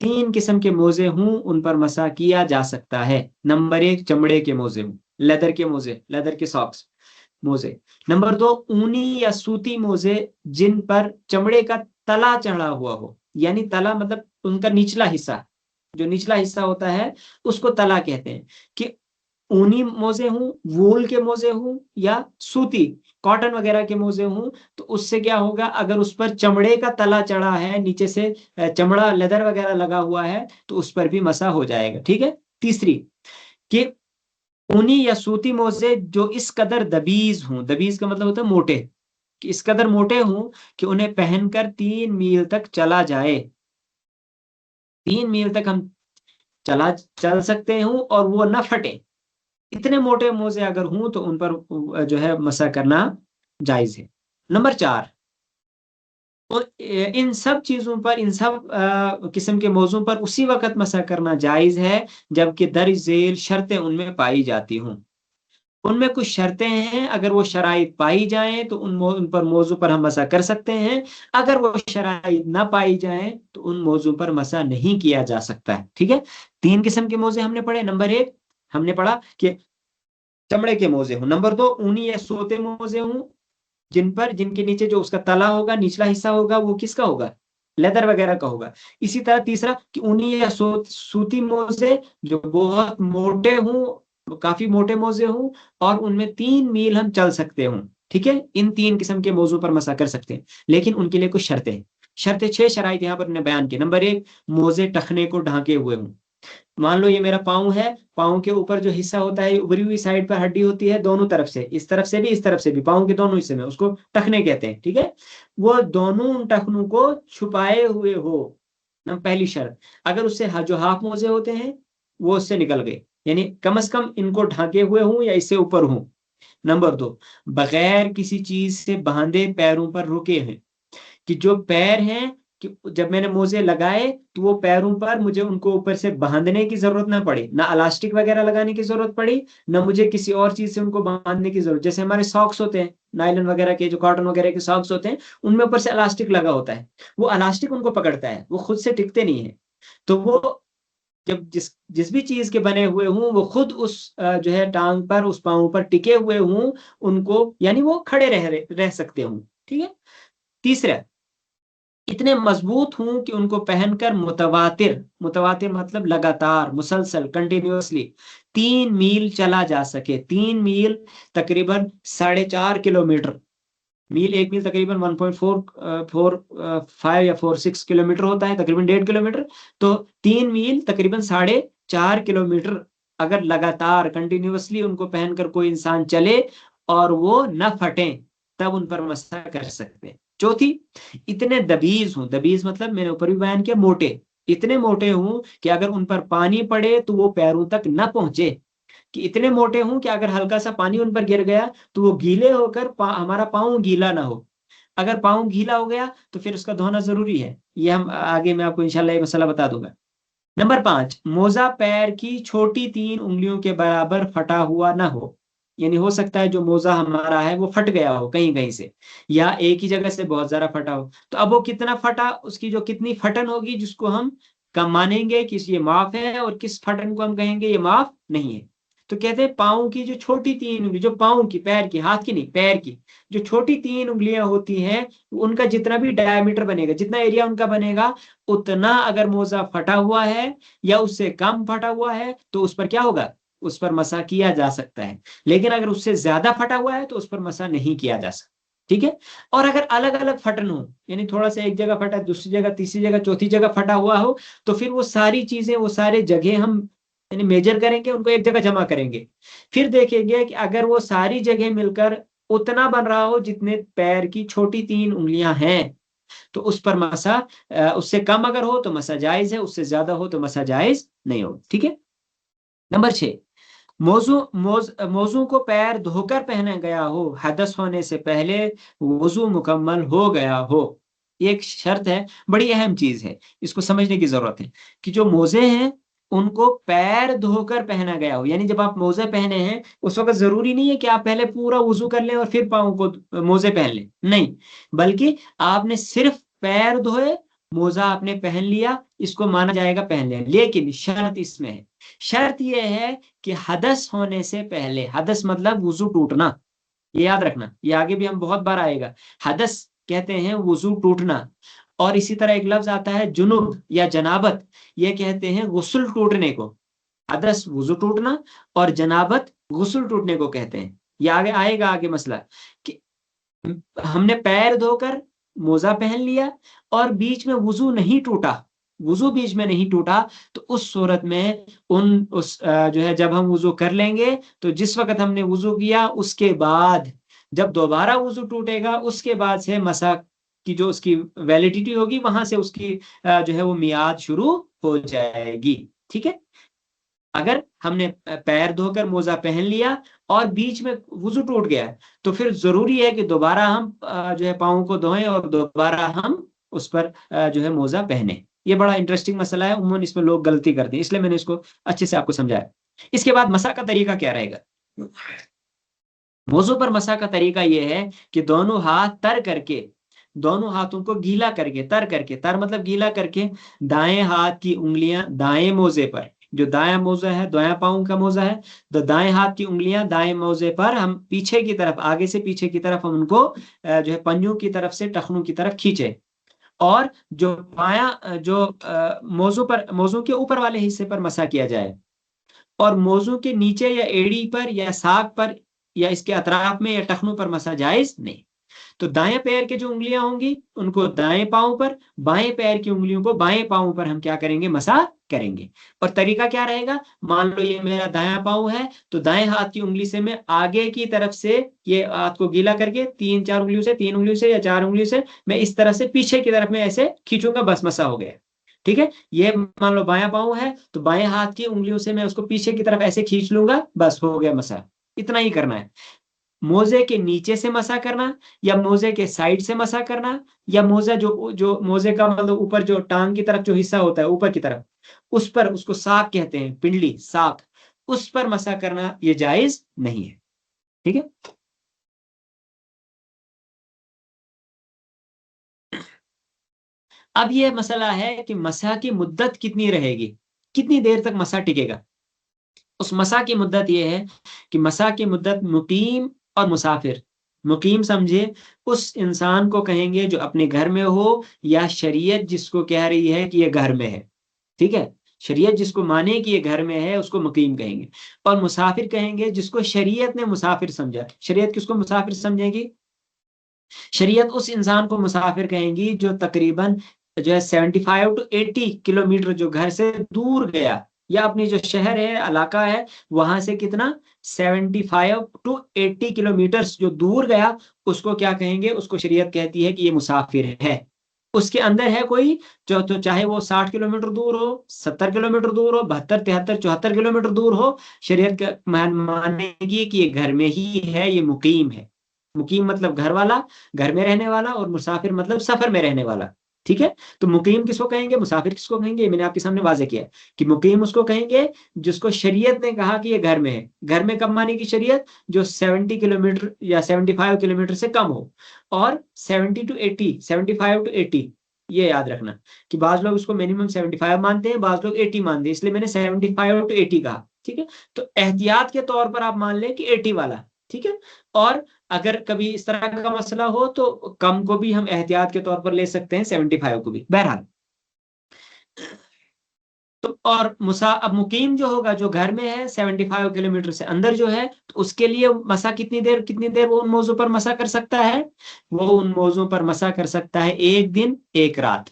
3 किस्म के मोजे हूं उन पर मसा किया जा सकता है। नंबर 1, चमड़े के मोजे हूं, लेदर के मोजे, लेदर के सॉक्स मोजे। नंबर 2, ऊनी या सूती मोजे जिन पर चमड़े का तला चढ़ा हुआ हो, यानी तला मतलब उनका निचला हिस्सा, जो निचला हिस्सा होता है उसको तला कहते हैं। कि ऊनी मोजे हूं, वूल के मोजे हूं या सूती कॉटन वगैरह के मोजे हूं, तो उससे क्या होगा, अगर उस पर चमड़े का तला चढ़ा है, नीचे से चमड़ा लेदर वगैरह लगा हुआ है, तो उस पर भी मसा हो जाएगा। ठीक है। तीसरी, कि ऊनी या सूती मोजे जो इस कदर दबीज हूं, दबीज का मतलब होता है मोटे, कि इस कदर मोटे हूं कि उन्हें पहनकर 3 मील तक चला जाए, 3 मील तक हम चल सकते हूं और वो न फटे, इतने मोटे मोजे अगर हूं तो उन पर जो है मसा करना जायज है। नंबर 4, और इन सब चीजों पर, इन सब किस्म के मौजों पर उसी वक्त मसा करना जायज है जबकि दर्ज झेल शर्तें उनमें पाई जाती हों। उनमें कुछ शर्तें हैं, अगर वो शराइत पाई जाएं तो उन पर मौजू पर हम मसा कर सकते हैं। अगर वो शराइत ना पाई जाएं तो उन मौजू पर मसा नहीं किया जा सकता है। ठीक है। 3 किस्म के मौजे हमने पढ़े। नंबर 1 हमने पढ़ा कि चमड़े के मोजे हूं। नंबर 2, ऊनी या सूते मोजे हूं जिनके नीचे जो उसका तला होगा, निचला हिस्सा होगा, वो किसका होगा, लेदर वगैरह का होगा। इसी तरह तीसरा, कि ऊनी या सूती मोजे जो बहुत मोटे हूं, काफी मोटे मोजे हूं और उनमें 3 मील हम चल सकते हूं। ठीक है। इन 3 किस्म के मौजू पर मसा कर सकते हैं, लेकिन उनके लिए कुछ शर्तें हैं। शर्तें 6 शराइत यहां पर बयान की। नंबर 1, मोजे टखने को ढांके हुए हूं। मान लो ये मेरा पाँव है, पाँव के ऊपर जो हिस्सा होता है, उभरी हुई साइड पर हड्डी होती है दोनों तरफ से, इस तरफ से भी इस तरफ से भी, पाँव के दोनों हिस्से में, उसको टखने कहते हैं। ठीक है। वो दोनों टखनों को छुपाए हुए हो, पहली शर्त। अगर उससे जो हाफ मोजे होते हैं वो उससे निकल गए, यानी कम से कम इनको ढांके हुए हूं या इससे ऊपर हूं। नंबर 2, बगैर किसी चीज से बांधे पैरों पर रुके हैं, कि जो पैर हैं, कि जब मैंने मोजे लगाए तो वो पैरों पर मुझे उनको ऊपर से बांधने की जरूरत ना पड़ी, ना इलास्टिक वगैरह लगाने की जरूरत पड़ी, ना मुझे किसी और चीज से उनको बांधने की जरूरत। जैसे हमारे सॉक्स होते हैं, नायलन वगैरह के, जो कॉटन वगैरह के सॉक्स होते हैं, उनमें ऊपर से इलास्टिक लगा होता है, वो इलास्टिक उनको पकड़ता है, वो खुद से टिकते नहीं है। तो वो जब जिस जिस भी चीज के बने हुए हूं वो खुद उस जो है टांग पर, उस पांव पर टिके हुए हूं, उनको, यानी वो खड़े रह सकते हूं। ठीक है। तीसरा, इतने मजबूत हूं कि उनको पहनकर मुतवातिर, मुतवातिर मतलब लगातार, मुसलसल, कंटिन्यूअसली 3 मील चला जा सके। 3 मील तकरीबन 4.5 किलोमीटर, मील, एक मील तकरीबन 1.45 या 46 किलोमीटर होता है, तकरीबन 1.5 किलोमीटर। तो 3 मील तकरीबन 4.5 किलोमीटर अगर लगातार कंटिन्यूअसली उनको पहनकर कोई इंसान चले और वो न फटे, तब उन पर मसा कर सकते हैं। चौथी, इतने दबीज हूं, दबीज मतलब मैंने ऊपर भी बयान किया, मोटे, इतने मोटे हूं कि अगर उन पर पानी पड़े तो वो पैरों तक न पहुंचे, कि इतने मोटे हूं कि अगर हल्का सा पानी उन पर गिर गया तो वो गीले होकर हमारा पाँव गीला ना हो। अगर पाँव गीला हो गया तो फिर उसका धोना जरूरी है। ये हम आगे मैं आपको इंशाल्लाह ये मसला बता दूंगा। नंबर 5, मोजा पैर की छोटी 3 उंगलियों के बराबर फटा हुआ ना हो, यानी हो सकता है जो मोजा हमारा है वो फट गया हो कहीं कहीं से, या एक ही जगह से बहुत ज्यादा फटा हो। तो अब वो कितना फटा, उसकी जो कितनी फटन होगी जिसको हम कम मानेंगे कि ये माफ है, और किस फटन को हम कहेंगे ये माफ नहीं है। तो कहते हैं पाँव की जो छोटी 3 उंगली, जो पाँव की, पैर की, हाथ की नहीं, पैर की जो छोटी 3 उंगलियां होती हैं, उनका जितना भी डायमीटर बनेगा, जितना एरिया उनका बनेगा, उतना अगर मोजा फटा हुआ है या उससे कम फटा हुआ है तो उस पर क्या होगा, उस पर मसा किया जा सकता है। लेकिन अगर उससे ज्यादा फटा हुआ है तो उस पर मसा नहीं किया जा सकता। ठीक है। और अगर अलग अलग फटन हो, यानी थोड़ा सा एक जगह फटा, दूसरी जगह, तीसरी जगह, चौथी जगह फटा हुआ हो, तो फिर वो सारी चीजें, वो सारे जगह हम यानी मेजर करेंगे, उनको एक जगह जमा करेंगे, फिर देखेंगे कि अगर वो सारी जगह मिलकर उतना बन रहा हो जितने पैर की छोटी 3 उंगलियां हैं, तो उस पर मसा, उससे कम अगर हो तो मसा जायज है, उससे ज्यादा हो तो मसा जायज नहीं हो। ठीक है। नंबर 6, मौजू को पैर धोकर पहना गया हो, हदस होने से पहले वजू मुकम्मल हो गया हो। ये एक शर्त है, बड़ी अहम चीज है, इसको समझने की जरूरत है कि जो मोजे हैं उनको पैर धोकर पहना गया हो। यानी जब आप मोजे पहने हैं उस वक्त जरूरी नहीं है कि आप पहले पूरा वुजू कर लें और फिर पाँव को मोजे पहन लें, नहीं, बल्कि आपने सिर्फ पैर धोए, मोजा आपने पहन लिया, इसको माना जाएगा पहन लिया। लेकिन शर्त इसमें है, शर्त यह है कि हदस होने से पहले, हदस मतलब वुजू टूटना, ये याद रखना, ये आगे भी हम बहुत बार आएगा। हदस कहते हैं वुजू टूटना, और इसी तरह एक लफ्ज आता है जुनुब या जनाबत, ये कहते हैं गुस्ल टूटने को। हदस वुजू टूटना और जनाबत गुस्ल टूटने को कहते हैं। ये आगे आएगा, आगे मसला कि हमने पैर धोकर मोजा पहन लिया और बीच में वुजू नहीं टूटा, वुजू बीच में नहीं टूटा, तो उस सूरत में जो है जब हम वुजू कर लेंगे तो जिस वक्त हमने वुजू किया उसके बाद जब दोबारा वुजू टूटेगा उसके बाद से मसा की जो उसकी वैलिडिटी होगी वहां से उसकी जो है वो मियाद शुरू हो जाएगी। ठीक है, अगर हमने पैर धोकर मोजा पहन लिया और बीच में वुजू टूट गया तो फिर जरूरी है कि दोबारा हम जो है पाँव को धोएं और दोबारा हम उस पर जो है मोजा पहने। ये बड़ा इंटरेस्टिंग मसला है, उम्मूमन इसमें लोग गलती करते हैं, इसलिए मैंने इसको अच्छे से आपको समझाया। इसके बाद मसा का तरीका क्या रहेगा? वुजू पर मसा का तरीका यह है कि दोनों हाथ तर करके, दोनों हाथों को गीला करके, तर करके, तर मतलब गीला करके, दाएं हाथ की उंगलियां दाएं मोजे पर, जो दायां मोजा है, दायां पाँव का मोजा है, तो दाएं हाथ की उंगलियां दाएं मोजे पर हम पीछे की तरफ, आगे से पीछे की तरफ हम उनको जो है पंजों की तरफ से टखनों की तरफ खींचे, और जो बायां जो मोजों पर, मोजों के ऊपर वाले हिस्से पर मसा किया जाए, और मोजों के नीचे या एड़ी पर या साग पर या इसके अतराफ में या टखनों पर मसा जायज नहीं। तो दाएं पैर के जो उंगलियां होंगी उनको दाएं पांव पर, बाएं पैर की उंगलियों को बाएं पांव पर हम क्या करेंगे? मसा करेंगे। और तरीका क्या रहेगा? मान लो ये मेरा दायां पांव है तो दाएं हाथ की उंगली से मैं आगे की तरफ से ये हाथ को गीला करके तीन चार उंगलियों से, तीन उंगलियों से या चार उंगलियों से मैं इस तरह से पीछे की तरफ में ऐसे खींचूंगा, बस मसा हो गया। ठीक है, ये मान लो बायां पांव है तो बाएं हाथ की उंगलियों से मैं उसको पीछे की तरफ ऐसे खींच लूंगा, बस हो गया मसा। इतना ही करना है। मोजे के नीचे से मसा करना या मोजे के साइड से मसा करना, या मोजा जो जो मोजे का मतलब ऊपर जो टांग की तरफ जो हिस्सा होता है ऊपर की तरफ, उस पर, उसको साक कहते हैं, पिंडली साक, उस पर मसा करना ये जायज नहीं है। ठीक है, अब ये मसला है कि मसा की मुद्दत कितनी रहेगी, कितनी देर तक मसा टिकेगा। उस मसा की मुद्दत ये है कि मसा की मुद्दत मुकीम और मुसाफिर, मुकीम समझे उस इंसान को कहेंगे जो अपने घर में हो या शरीयत जिसको कह रही है कि ये घर में है। ठीक है, शरीयत जिसको माने कि ये घर में है उसको मुकीम कहेंगे, और मुसाफिर कहेंगे जिसको शरीयत ने मुसाफिर समझा। शरीयत किसको मुसाफिर समझेगी? शरीयत उस इंसान को मुसाफिर कहेंगी जो तकरीबन जो है 75 to 80 किलोमीटर जो घर से दूर गया, या अपनी जो शहर है, इलाका है, वहां से कितना 75 to 80 किलोमीटर जो दूर गया, उसको क्या कहेंगे? उसको शरीयत कहती है कि ये मुसाफिर है। उसके अंदर है कोई जो, तो चाहे वो 60 किलोमीटर दूर हो, 70 किलोमीटर दूर हो, 72 73 74 किलोमीटर दूर हो, शरीयत मानेगी कि ये घर में ही है, ये मुकीम है। मुकीम मतलब घर वाला, घर में रहने वाला, और मुसाफिर मतलब सफर में रहने वाला। ठीक है, तो मुकीम किसको कहेंगे, मुसाफिर किसको कहेंगे? मैंने आपके सामने वाजे किया कि मुकीम उसको कहेंगे जिसको शरीयत ने कहा कि ये घर में है। घर में कब मानेगी शरीयत? जो 70 किलोमीटर या 75 किलोमीटर से कम हो, और 70 to 80, 75 to 80, ये याद रखना कि बाज लोग उसको मिनिमम 75 मानते हैं, बाज लोग 80 मानते हैं, इसलिए मैंने 75 to 80 कहा। ठीक है, तो एहतियात के तौर पर आप मान लें कि 80 वाला। ठीक है, और अगर कभी इस तरह का मसला हो तो कम को भी हम एहतियात के तौर पर ले सकते हैं, 75 को भी। बहरहाल, तो और मुसा अब मुकीम जो होगा, जो घर में है 75 किलोमीटर से अंदर जो है, तो उसके लिए मसा कितनी देर वो उन मौजू पर मसा कर सकता है? वो उन मौजू पर मसा कर सकता है एक दिन एक रात,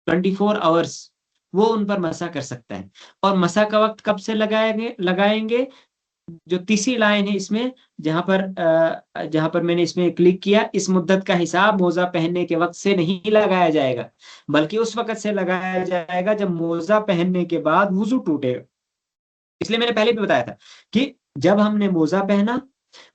24 आवर्स वो उन पर मसा कर सकता है। और मसा का वक्त कब से लगाएंगे? जो तीसरी लाइन है इसमें, जहां पर मैंने इसमें क्लिक किया, इस मुद्दत का हिसाब मोजा पहनने के वक्त से नहीं लगाया जाएगा, बल्कि उस वक्त से लगाया जाएगा जब मोजा पहनने के बाद वुजू टूटेगा। इसलिए मैंने पहले भी बताया था कि जब हमने मोजा पहना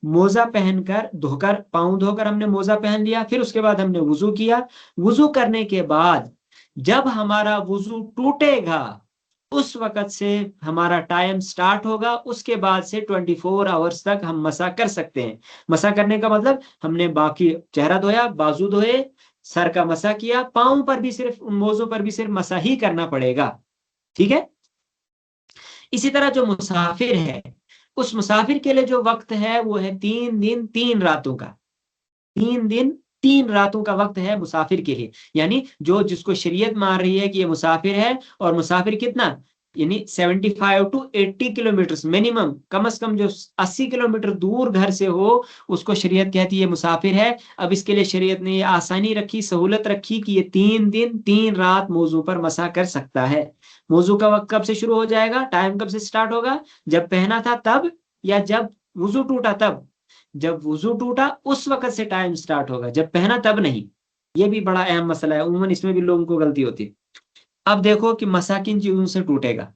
मोजा पहनकर धोकर, पाँव धोकर हमने मोजा पहन लिया, फिर उसके बाद हमने वुजू किया। वुजू करने के बाद जब हमारा वुजू टूटेगा उस वक्त से हमारा टाइम स्टार्ट होगा, उसके बाद से 24 आवर्स तक हम मसा कर सकते हैं। मसा करने का मतलब हमने बाकी चेहरा धोया, बाजू धोए, सर का मसा किया, पाँव पर भी सिर्फ, उन मोजों पर भी सिर्फ मसा ही करना पड़ेगा। ठीक है। इसी तरह जो मुसाफिर है, उस मुसाफिर के लिए जो वक्त है वो है 3 दिन 3 रातों का। 3 दिन 3 रातों का वक्त है मुसाफिर के लिए। यानी जो जिसको शरीयत मान रही है कि ये मुसाफिर है, और मुसाफिर कितना, यानी 75 to 80 किलोमीटर मिनिमम, कम से कम जो 80 किलोमीटर दूर घर से हो, उसको शरीयत कहती है मुसाफिर है। अब इसके लिए शरीयत ने ये आसानी रखी, सहूलत रखी कि ये 3 दिन 3 रात मौजू पर मसा कर सकता है। मौजू का वक्त कब से शुरू हो जाएगा, टाइम कब से स्टार्ट होगा, जब पहना था तब, या जब वुजू टूटा तब। जब वुजू टूटा उस वक्त से टाइम स्टार्ट होगा, जब पहना तब नहीं। ये भी बड़ा अहम मसला है, उम्मन इसमें भी लोगों को गलती होती है। अब देखो कि मसा किन चीजों से टूटेगा।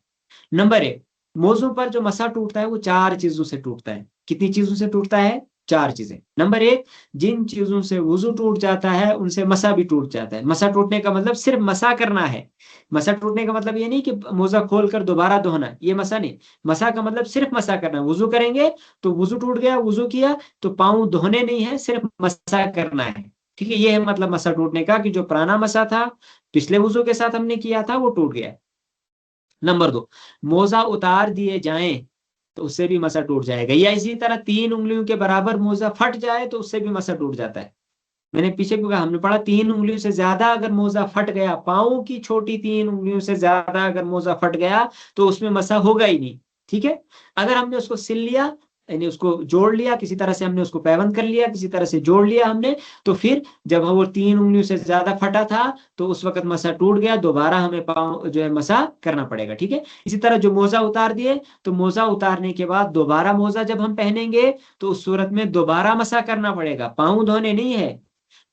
नंबर 1, मौजू पर जो मसा टूटता है वो 4 चीजों से टूटता है। कितनी चीजों से टूटता है, 4 चीजें। नंबर 1, जिन चीजों से वुजू टूट जाता है उनसे मसा भी टूट जाता है। मसा टूटने का मतलब सिर्फ मसा करना है। मसा टूटने का मतलब ये नहीं कि मोजा खोलकर दोबारा धोना, ये मसा नहीं। मसा का मतलब सिर्फ मसा करना। वुजू करेंगे तो वुजू टूट गया, वुजू किया तो पाँव धोने नहीं है, सिर्फ मसा करना है। ठीक है, ये है मतलब मसा टूटने का, कि जो पुराना मसा था पिछले वुजू के साथ हमने किया था वो टूट गया। नंबर 2, मोजा उतार दिए जाएं तो उससे भी मसा टूट जाएगा, या इसी तरह 3 उंगलियों के बराबर मोजा फट जाए तो उससे भी मसा टूट जाता है। मैंने पीछे भी कहा, हमने पढ़ा 3 उंगलियों से ज्यादा अगर मोजा फट गया, पाँव की छोटी 3 उंगलियों से ज्यादा अगर मोजा फट गया तो उसमें मसा होगा ही नहीं। ठीक है। अगर हमने उसको सिल लिया, यानी उसको जोड़ लिया, किसी तरह से हमने उसको पैबंद कर लिया, किसी तरह से जोड़ लिया हमने, तो फिर जब वो 3 उंगलियों से ज्यादा फटा था तो उस वक्त मसा टूट गया, दोबारा हमें पाँव जो है मसा करना पड़ेगा। ठीक है। इसी तरह जो मोजा उतार दिए, तो मोजा उतारने के बाद दोबारा मोजा जब हम पहनेंगे तो उस सूरत में दोबारा मसा करना पड़ेगा, पाँव धोने नहीं है।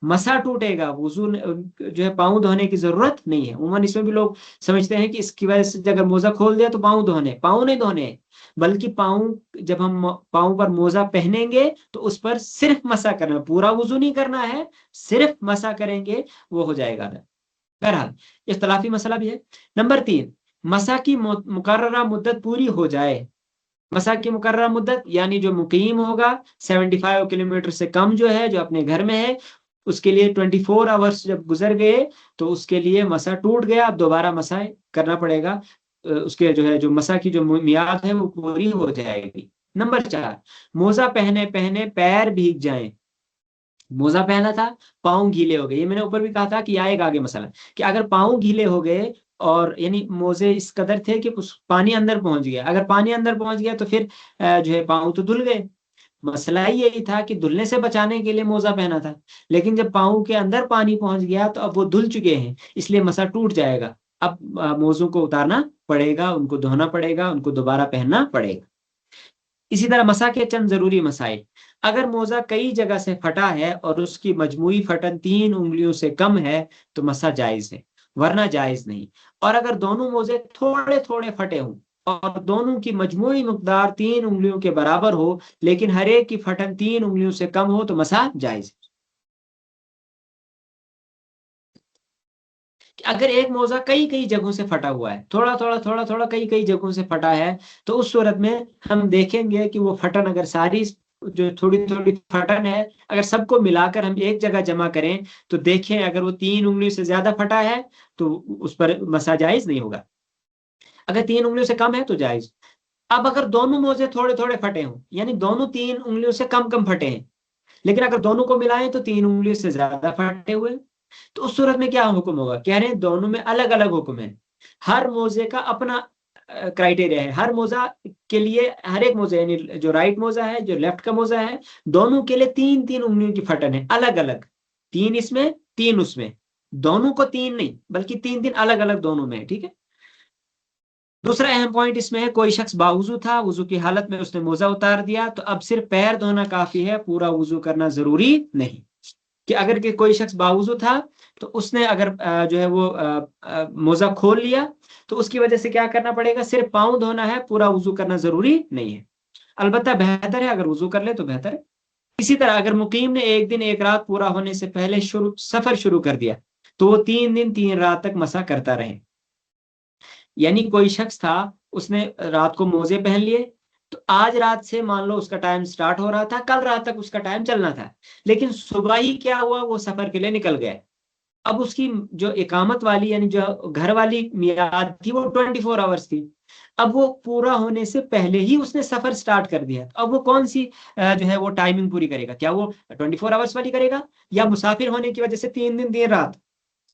मसा टूटेगा, वुजू जो है पाँव धोने की जरूरत नहीं है। उमूमन इसमें भी लोग समझते हैं कि इसकी वजह से अगर मोजा खोल दिया तो पाँव धोने, पाँव नहीं धोने, बल्कि पाँव, जब हम पाँव पर मोजा पहनेंगे तो उस पर सिर्फ मसा करना है, पूरा वुजू नहीं करना है, सिर्फ मसा करेंगे, वो हो जाएगा। बहरहाल इख्तलाफी मसला भी है। नंबर 3, मसा की मुकर्ररा मुद्दत पूरी हो जाए। मसा की मुकर्ररा मुद्दत यानी जो मुकीम होगा, 75 किलोमीटर से कम जो है, जो अपने घर में है, उसके लिए 24 आवर्स जब गुजर गए तो उसके लिए मसा टूट गया, अब दोबारा मसा करना पड़ेगा। उसके जो है, जो मसा की जो मियाद है वो पूरी हो जाएगी। नंबर 4, मोजा पहने पहने पैर भीग जाएं। मोजा पहना था, पाँव गीले हो गए। ये मैंने ऊपर भी कहा था कि आएगा आगे मसला, कि अगर पाँव गीले हो गए, और यानी मोजे इस कदर थे कि उस पानी अंदर पहुंच गया, अगर पानी अंदर पहुंच गया तो फिर जो है पाँव तो धुल गए। मसला ही यही था कि धुलने से बचाने के लिए मोजा पहना था, लेकिन जब पाँव के अंदर पानी पहुंच गया तो अब वो धुल चुके हैं, इसलिए मसा टूट जाएगा। अब मोजों को उतारना पड़ेगा, उनको धोना पड़ेगा, उनको दोबारा पहनना पड़ेगा। इसी तरह मसा के चंद जरूरी मसाइल। अगर मोजा कई जगह से फटा है और उसकी मजमुई फटन 3 उंगलियों से कम है तो मसा जायज है, वरना जायज नहीं। और अगर दोनों मोजे थोड़े थोड़े फटे हों और दोनों की मजमुई मुकदार 3 उंगलियों के बराबर हो, लेकिन हर एक की फटन 3 उंगलियों से कम हो, तो मसा जायज है। अगर एक मोजा कई कई जगहों से फटा हुआ है, थोड़ा थोड़ा थोड़ा थोड़ा कई कई जगहों से फटा है, तो उस सूरत में हम देखेंगे कि वो फटन, अगर सारी जो थोड़ी थोड़ी फटन है, अगर सबको मिलाकर हम एक जगह जमा करें तो देखें अगर वो 3 उंगलियों से ज्यादा फटा है तो उस पर मसा जायज नहीं होगा। अगर 3 उंगलियों से कम है तो जायज। अब अगर दोनों मोजे थोड़े थोड़े फटे हों, यानी दोनों 3 उंगलियों से कम कम फटे हैं, लेकिन अगर दोनों को मिलाएं तो 3 उंगलियों से ज्यादा फटे हुए, तो उस सूरत में क्या हुक्म होगा, कह रहे हैं दोनों में अलग अलग हुक्म है। हर मोजे का अपना क्राइटेरिया है। हर मोजा के लिए, हर एक मोजा, यानी जो राइट मोजा है, जो लेफ्ट का मोजा है, दोनों के लिए 3 3 उंगलियों की फटन है, अलग अलग। 3 इसमें 3 उसमें, दोनों को 3 नहीं बल्कि 3 3 अलग अलग दोनों में। ठीक है। दूसरा अहम पॉइंट इसमें है, कोई शख्स बावुजू था, वुजू की हालत में उसने मोजा उतार दिया, तो अब सिर्फ पैर धोना काफी है, पूरा वुजू करना जरूरी नहीं। कि अगर कि कोई शख्स बावुजू था तो उसने अगर जो है वो मोजा खोल लिया, तो उसकी वजह से क्या करना पड़ेगा, सिर्फ पाँव धोना है, पूरा वुजू करना जरूरी नहीं है। अलबत्ता बेहतर है अगर वजू कर ले तो बेहतर है। इसी तरह अगर मुकीम ने एक दिन एक रात पूरा होने से पहले सफर शुरू कर दिया तो वो 3 दिन 3 रात तक मसा करता रहे। यानी कोई शख्स था, उसने रात को मोजे पहन लिए, तो आज रात से मान लो उसका टाइम स्टार्ट हो रहा था, कल रात तक उसका टाइम चलना था, लेकिन सुबह ही क्या हुआ, वो सफर के लिए निकल गया। अब उसकी जो इकामत वाली यानी जो घर वाली मियाद थी वो 24 आवर्स थी। अब वो पूरा होने से पहले ही उसने सफर स्टार्ट कर दिया, तो अब वो कौन सी जो है वो टाइमिंग पूरी करेगा? क्या वो 24 आवर्स वाली करेगा, या मुसाफिर होने की वजह से 3 दिन 3 रात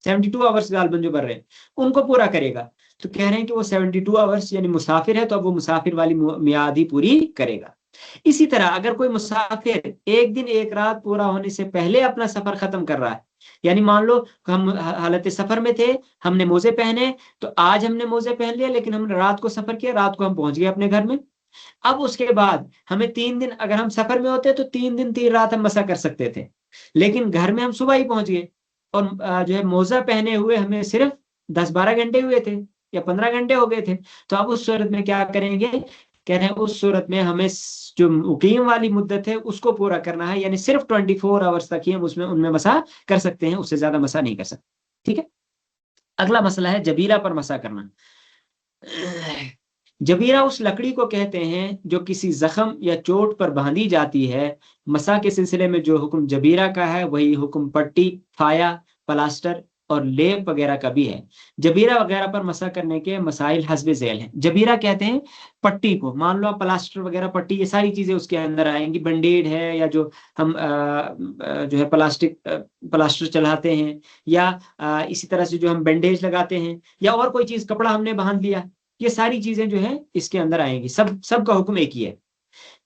72 आवर्स गालबन जो भर रहे हैं उनको पूरा करेगा? तो कह रहे हैं कि वो 72 आवर्स यानी मुसाफिर है, तो अब वो मुसाफिर वाली मियाद ही पूरी करेगा। इसी तरह अगर कोई मुसाफिर एक दिन एक रात पूरा होने से पहले अपना सफर खत्म कर रहा है, यानी मान लो हम हालत सफर में थे, हमने मोजे पहने, तो आज हमने मोजे पहन लिया, लेकिन हमने रात को सफर किया, रात को हम पहुंच गए अपने घर में। अब उसके बाद हमें 3 दिन, अगर हम सफर में होते तो 3 दिन 3 रात हम मसा कर सकते थे, लेकिन घर में हम सुबह ही पहुंच गए, और जो है मोजा पहने हुए हमें सिर्फ 10-12 घंटे हुए थे या 15 घंटे हो गए थे। तो अब उस सूरत में क्या करेंगे? कह रहे हैं उस सूरत में हमें जो मुकीम वाली मुद्दत है उसको पूरा करना है, यानी सिर्फ 24 आवर्स तक ही हम उसमें उनमें मसा कर सकते हैं, उससे ज्यादा मसा नहीं कर सकते। ठीक है। अगला मसला है जबीरा पर मसा करना। जबीरा उस लकड़ी को कहते हैं जो किसी जख्म या चोट पर बांधी जाती है। मसा के सिलसिले में जो हुक्म जबीरा का है वही हुक्म पट्टी, फाया, प्लास्टर और लेप वगैरह का भी है। जबीरा वगैरह पर मसा करने के मसाइल हस्बे झेल हैं। जबीरा कहते हैं पट्टी को, मान लो आप प्लास्टर वगैरह, पट्टी, ये सारी चीजें उसके अंदर आएंगी। बैंडेड है, या जो हम जो है प्लास्टिक प्लास्टर चलाते हैं, या इसी तरह से जो हम बैंडेज लगाते हैं, या और कोई चीज, कपड़ा हमने बांध लिया, ये सारी चीजें जो है इसके अंदर आएंगी। सब का हुक्म एक ही है।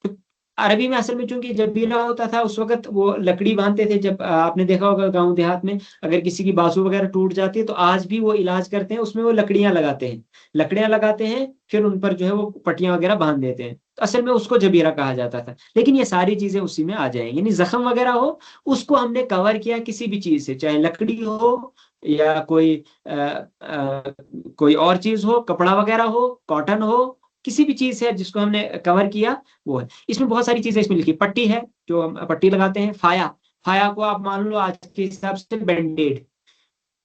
तो अरबी में असल में चूंकि जब बीना होता था उस वक्त वो लकड़ी बांधते थे। जब आपने देखा होगा गांव देहात में अगर किसी की बाजू वगैरह टूट जाती है तो आज भी वो इलाज करते हैं, उसमें वो लकड़ियां लगाते हैं। लकड़ियां लगाते हैं, फिर उन पर जो है वो पट्टियां वगैरह बांध देते हैं, तो असल में उसको जबीरा कहा जाता था। लेकिन ये सारी चीजें उसी में आ जाएंगी, यानी जख्म वगैरह हो उसको हमने कवर किया किसी भी चीज से, चाहे लकड़ी हो या कोई और चीज हो, कपड़ा वगैरह हो, कॉटन हो, किसी भी चीज है जिसको हमने कवर किया वो है। इसमें बहुत सारी चीजें इसमें लिखी। पट्टी है जो हम पट्टी लगाते हैं, फाया, फाया को आप मान लो आज के हिसाब से बैंडेड,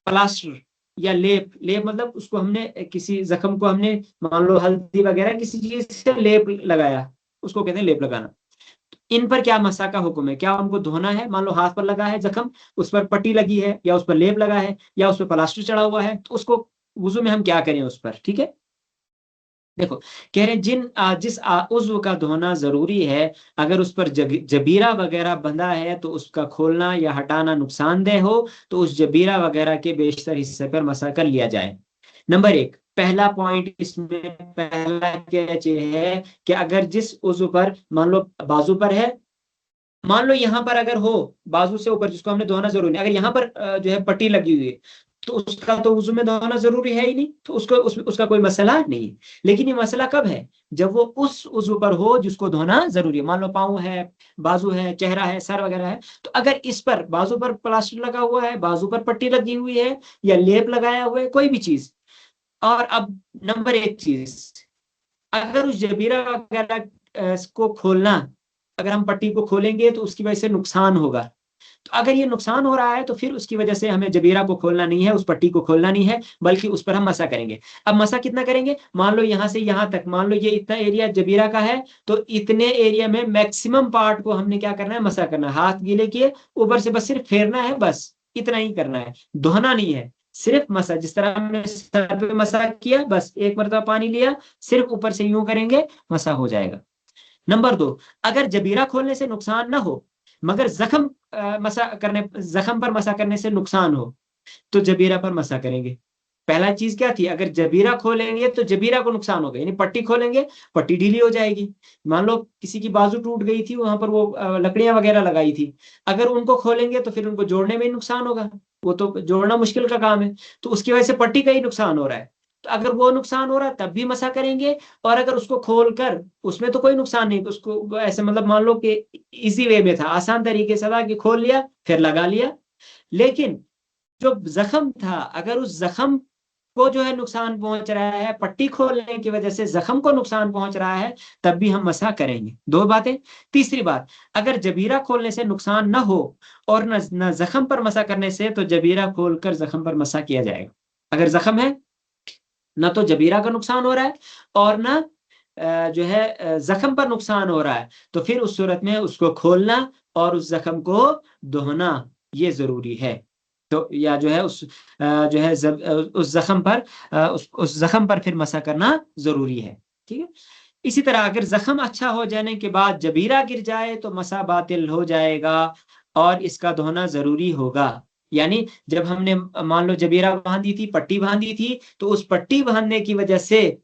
प्लास्टर या लेप, लेप मतलब उसको हमने किसी जख्म को हमने मान लो हल्दी वगैरह किसी चीज से लेप लगाया, उसको कहते हैं लेप लगाना। इन पर क्या मसा का हुक्म है? क्या उनको धोना है? मान लो हाथ पर लगा है जख्म, उस पर पट्टी लगी है या उस पर लेप लगा है या उस पर प्लास्टर चढ़ा हुआ है, तो उसको वुजू में हम क्या करें उस पर? ठीक है। देखो, कह रहे जिस उज्व का धोना जरूरी है, अगर उस पर जबीरा वगैरह बंधा है तो उसका खोलना या हटाना नुकसानदेह हो, तो उस जबीरा वगैरह के बेशतर हिस्से पर मसा कर लिया जाए। नंबर 1, पहला पॉइंट इसमें पहला क्या है कि अगर जिस उज्व पर, मान लो बाजू पर है, मान लो यहाँ पर अगर हो बाजू से ऊपर जिसको हमने धोना जरूरी है, अगर यहाँ पर जो है पट्टी लगी हुई है तो उसका तो वुजू में धोना जरूरी है ही नहीं, तो उसका कोई मसला नहीं है। लेकिन ये मसला कब है? जब वो उस उज्व पर हो जिसको धोना जरूरी है। मान लो पाँव है, बाजू है, चेहरा है, सर वगैरह है, तो अगर इस पर बाजू पर प्लास्टर लगा हुआ है, बाजू पर पट्टी लगी हुई है या लेप लगाया हुआ है, कोई भी चीज। और अब नंबर 1 चीज, अगर उस जबीरा वगैरह को खोलना, अगर हम पट्टी को खोलेंगे तो उसकी वजह से नुकसान होगा। तो अगर ये नुकसान हो रहा है तो फिर उसकी वजह से हमें जबीरा को खोलना नहीं है, उस पट्टी को खोलना नहीं है, बल्कि उस पर हम मसा करेंगे। अब मसा कितना करेंगे? मान लो यहाँ से यहाँ तक, मान लो ये इतना एरिया जबीरा का है, तो इतने एरिया में मैक्सिमम पार्ट को हमने क्या करना है? मसा करना है। हाथ गीले किए, ऊपर से बस सिर्फ फेरना है, बस इतना ही करना है, धोना नहीं है, सिर्फ मसा। जिस तरह हमने सर पे मसा किया, बस एक मरतबा पानी लिया, सिर्फ ऊपर से यूं करेंगे, मसा हो जाएगा। नंबर 2, अगर जबीरा खोलने से नुकसान ना हो मगर जख्म पर मसा करने से नुकसान हो, तो जबीरा पर मसा करेंगे। पहला चीज क्या थी? अगर जबीरा खोलेंगे तो जबीरा को नुकसान होगा, यानी पट्टी खोलेंगे, पट्टी ढीली हो जाएगी। मान लो किसी की बाजू टूट गई थी, वहां पर वो लकड़ियां वगैरह लगाई थी, अगर उनको खोलेंगे तो फिर उनको जोड़ने में ही नुकसान होगा, वो तो जोड़ना मुश्किल का काम है, तो उसकी वजह से पट्टी का ही नुकसान हो रहा है। तो अगर वो नुकसान हो रहा है तब भी मसा करेंगे। और अगर उसको खोल कर, उसमें तो कोई नुकसान नहीं, तो उसको ऐसे मतलब मान लो कि इजी वे में था, आसान तरीके से था कि खोल लिया फिर लगा लिया। लेकिन जो जख्म था, अगर उस जख्म को जो है नुकसान पहुंच रहा है, पट्टी खोलने की वजह से जख्म को नुकसान पहुंच रहा है, तब भी हम मसा करेंगे। दो बातें। तीसरी बात, अगर जबीरा खोलने से नुकसान न हो और न जख्म पर मसा करने से, तो जबीरा खोलकर जख्म पर मसा किया जाएगा। अगर जख्म है, ना तो जबीरा का नुकसान हो रहा है और ना जो है जख्म पर नुकसान हो रहा है, तो फिर उस सूरत में उसको खोलना और उस जख्म को धोना ये जरूरी है। तो या जो है उस जो है उस जख्म पर उस जख्म पर फिर मसा करना जरूरी है। ठीक है। इसी तरह अगर जख्म अच्छा हो जाने के बाद जबीरा गिर जाए तो मसा बातिल हो जाएगा और इसका धोना जरूरी होगा। यानी जब हमने मान लो जबीरा बांधी थी, पट्टी बांधी थी, तो उस पट्टी बांधने की वजह से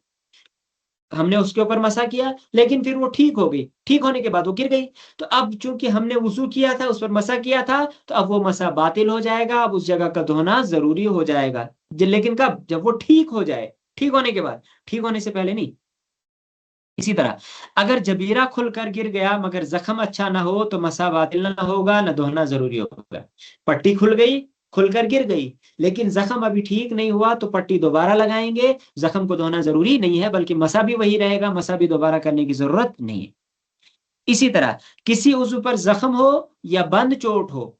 हमने उसके ऊपर मसा किया, लेकिन फिर वो ठीक हो गई, ठीक होने के बाद वो गिर गई। तो अब चूंकि हमने वुजू किया था, उस पर मसा किया था, तो अब वो मसा बातिल हो जाएगा, अब उस जगह का धोना जरूरी हो जाएगा। लेकिन कब? जब वो ठीक हो जाए, ठीक होने के बाद, ठीक होने से पहले नहीं। इसी तरह अगर जबीरा खुलकर गिर गया मगर जख्म अच्छा ना हो, तो मसा बातिल ना होगा, ना धोना जरूरी होगा। पट्टी खुल गई, खुलकर गिर गई, लेकिन जख्म अभी ठीक नहीं हुआ, तो पट्टी दोबारा लगाएंगे, जख्म को धोना जरूरी नहीं है, बल्कि मसा भी वही रहेगा, मसा भी दोबारा करने की जरूरत नहीं है। इसी तरह किसी उज़्व पर जख्म हो या बंद चोट हो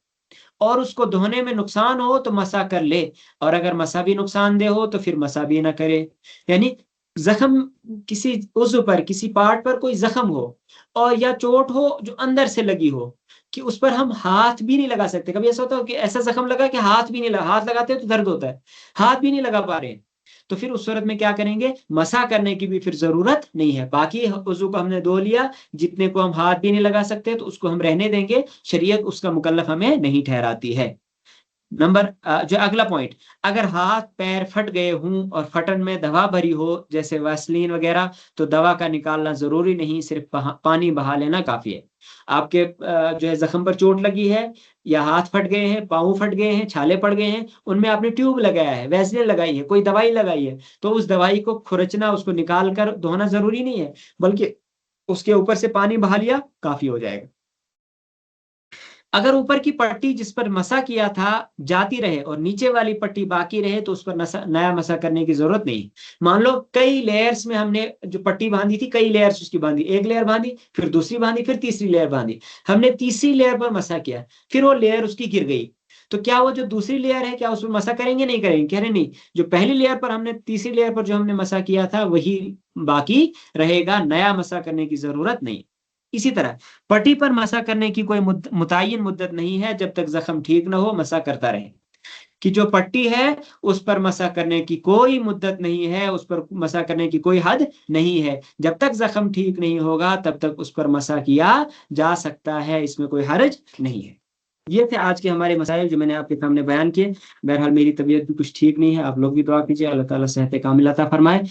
और उसको धोने में नुकसान हो, तो मसा कर ले, और अगर मसा भी नुकसानदेह हो तो फिर मसा भी ना करे। यानी जख्म, किसी उज़्व पर, किसी पार्ट पर कोई जख्म हो और या चोट हो जो अंदर से लगी हो, कि उस पर हम हाथ भी नहीं लगा सकते। कभी ऐसा होता है कि ऐसा जख्म लगा कि हाथ भी नहीं लगा, हाथ लगाते हैं तो दर्द होता है, हाथ भी नहीं लगा पा रहे हैं, तो फिर उस सूरत में क्या करेंगे? मसा करने की भी फिर जरूरत नहीं है। बाकी उज़्व को हमने धो लिया, जितने को हम हाथ भी नहीं लगा सकते तो उसको हम रहने देंगे, शरीयत उसका मुकल्लफ हमें नहीं ठहराती है। नंबर जो अगला पॉइंट, अगर हाथ पैर फट गए हों और फटन में दवा भरी हो, जैसे वैसलीन वगैरह, तो दवा का निकालना जरूरी नहीं, सिर्फ पानी बहा लेना काफी है। आपके जो है जख्म पर चोट लगी है, या हाथ फट गए हैं, पाँव फट गए हैं, छाले पड़ गए हैं, उनमें आपने ट्यूब लगाया है, वैसलीन लगाई है, कोई दवाई लगाई है, तो उस दवाई को खुरचना, उसको निकाल कर धोना जरूरी नहीं है, बल्कि उसके ऊपर से पानी बहा लिया काफी हो जाएगा। अगर ऊपर की पट्टी जिस पर मसा किया था जाती रहे और नीचे वाली पट्टी बाकी रहे, तो उस पर नया मसा करने की जरूरत नहीं। मान लो कई लेयर्स में हमने जो पट्टी बांधी थी, कई लेयर्स उसकी बांधी, एक लेयर बांधी, फिर दूसरी बांधी, फिर तीसरी लेयर बांधी, हमने तीसरी लेयर पर मसा किया, फिर वो लेयर उसकी गिर गई, तो क्या वो जो दूसरी लेयर है, क्या उस पर मसा करेंगे? नहीं करेंगे। कह रहे नहीं, जो पहली लेयर पर हमने, तीसरी लेयर पर जो हमने मसा किया था वही बाकी रहेगा, नया मसा करने की जरूरत नहीं। इसी तरह पट्टी पर मसा करने की कोई मुतय्यन मुद्दत नहीं है, जब तक जख्म ठीक ना हो मसा करता रहे। कि जो पट्टी है उस पर मसा करने की कोई मुद्दत नहीं है, उस पर मसा करने की कोई हद नहीं है, जब तक जख्म ठीक नहीं होगा तब तक उस पर मसा किया जा सकता है, इसमें कोई हर्ज नहीं है। ये थे आज के हमारे मसाइल जो मैंने आपके सामने बयान किए। बहरहाल मेरी तबीयत भी कुछ ठीक नहीं है, आप लोग भी दुआ कीजिए, अल्लाह ताला सेहत कामिला अता फरमाए।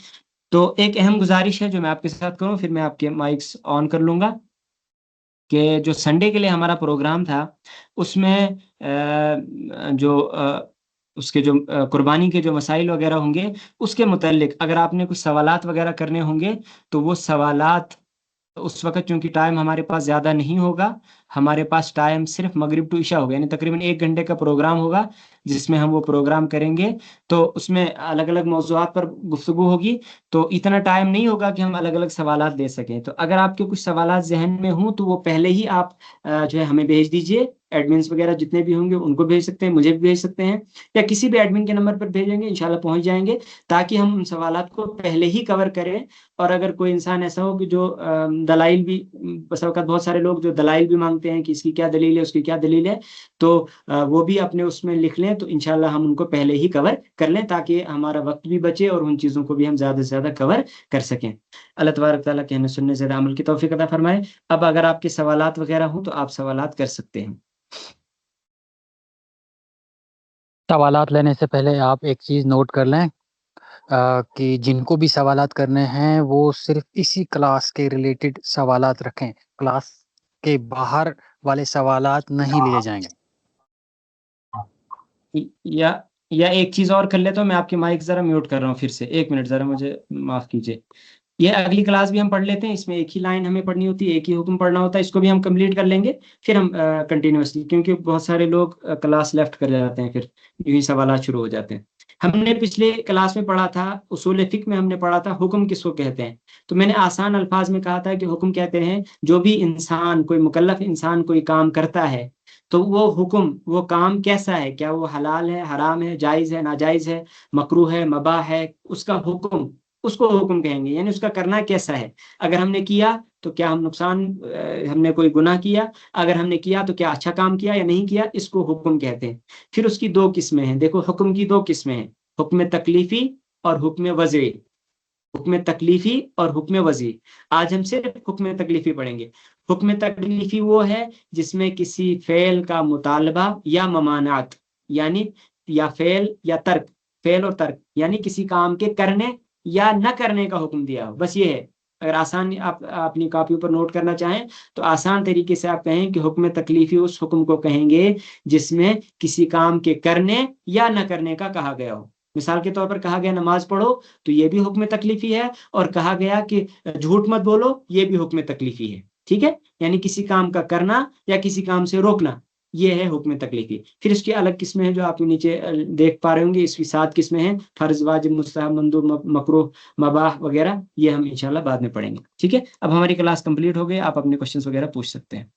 तो एक अहम गुजारिश है जो मैं आपके साथ करूं, फिर मैं आपके माइक्स ऑन कर लूंगा, कि जो संडे के लिए हमारा प्रोग्राम था उसमें जो उसके जो कुर्बानी के जो मसाइल वगैरह होंगे, उसके मुतालिक अगर आपने कुछ सवालात वगैरह करने होंगे, तो वो सवालात उस वक्त, चूंकि टाइम हमारे पास ज़्यादा नहीं होगा, हमारे पास टाइम सिर्फ मगरिब टू इशा होगा, यानी तकरीबन 1 घंटे का प्रोग्राम होगा जिसमें हम वो प्रोग्राम करेंगे, तो उसमें अलग अलग मौज़ूआत पर गुफ्तगू होगी, तो इतना टाइम नहीं होगा कि हम अलग अलग सवालात दे सकें। तो अगर आपके कुछ सवालात जहन में हों तो वो पहले ही आप जो है हमें भेज दीजिए, एडमिन्स वगैरह जितने भी होंगे उनको भेज सकते हैं, मुझे भी भेज सकते हैं, या किसी भी एडमिन के नंबर पर भेजेंगे, इंशाल्लाह पहुंच जाएंगे, ताकि हम उन सवालात को पहले ही कवर करें। और अगर कोई इंसान ऐसा हो कि जो दलाइल भी, बस वक्त बहुत सारे लोग जो दलाइल भी मांगते हैं कि इसकी क्या दलील है, उसकी क्या दलील है, तो वो भी अपने उसमें लिख लें, तो इंशाल्लाह हम उनको पहले ही कवर कर लें, ताकि हमारा वक्त भी बचे और उन चीज़ों को भी हम ज़्यादा से ज़्यादा कवर कर सकें। अल्लाह तबारक तआला कहने सुनने से अमल की तौफीक अता फरमाए। अब अगर आपके सवालात वगैरह हों तो आप सवालात कर सकते हैं। सवालात लेने से पहले आप एक चीज़ नोट कर लें कि जिनको भी सवालात करने हैं वो सिर्फ इसी क्लास के रिलेटेड सवालात रखें, क्लास के बाहर वाले सवालात नहीं लिए जाएंगे। या या एक चीज़ और कर ले, तो मैं आपके माइक ज़रा म्यूट कर रहा हूँ फिर से, 1 मिनट ज़रा मुझे माफ़ कीजिए। ये अगली क्लास भी हम पढ़ लेते हैं, इसमें एक ही लाइन हमें पढ़नी होती है, एक ही हुक्म पढ़ना होता है, इसको भी हम कंप्लीट कर लेंगे, फिर हम कंटिन्यूअसली, क्योंकि बहुत सारे लोग क्लास लेफ्ट कर जाते हैं, फिर यूं ही सवाल शुरू हो जाते हैं। हमने पिछले क्लास में पढ़ा था, उसूल फिक्र में हमने पढ़ा था हुक्म किसको कहते हैं। तो मैंने आसान अल्फाज में कहा था कि हुक्म कहते हैं जो भी इंसान, कोई मुकल्लफ इंसान कोई काम करता है, तो वो हुक्म, वो काम कैसा है, क्या वो हलाल है, हराम है, जायज़ है, नाजायज़ है, मकरूह है, मबाह है, उसका हुक्म, उसको हुक्म कहेंगे। यानी उसका करना कैसा है, अगर हमने किया तो क्या हम नुकसान, हमने कोई गुनाह किया, अगर हमने किया तो क्या अच्छा काम किया या नहीं किया, इसको हुक्म कहते हैं। फिर उसकी दो किस्में हैं, देखो हुक्म की दो किस्में हैं, हुक्म तकलीफी और हुक्म वज़ई। हुक्म तकलीफी और हुक्म वज़ई। आज हम सिर्फ हुक्म तकलीफी पढ़ेंगे। हुक्म तकलीफी वो है जिसमें किसी फेल का मुतालबा या ममानात, यानी या फेल या तर्क, फेल और तर्क यानी किसी काम के करने या न करने का हुक्म दिया हो, बस ये है। अगर आसान आप अपनी कॉपी पर नोट करना चाहें तो आसान तरीके से आप कहें कि हुक्म तकलीफी उस हुक्म को कहेंगे जिसमें किसी काम के करने या न करने का कहा गया हो। मिसाल के तौर पर कहा गया नमाज पढ़ो, तो ये भी हुक्म तकलीफी है, और कहा गया कि झूठ मत बोलो, ये भी हुक्म तकलीफी है। ठीक है, यानी किसी काम का करना या किसी काम से रोकना, ये है हुक्म तकलीफी। फिर इसकी अलग किस्में हैं जो आप नीचे देख पा रहे होंगे, इसकी 7 किस्में हैं, फर्ज, वाजिब, मुस्तहब, मंदूब, मकरूह, मबाह वगैरह। ये हम इंशाल्लाह बाद में पढ़ेंगे। ठीक है, अब हमारी क्लास कंप्लीट हो गई, आप अपने क्वेश्चंस वगैरह पूछ सकते हैं।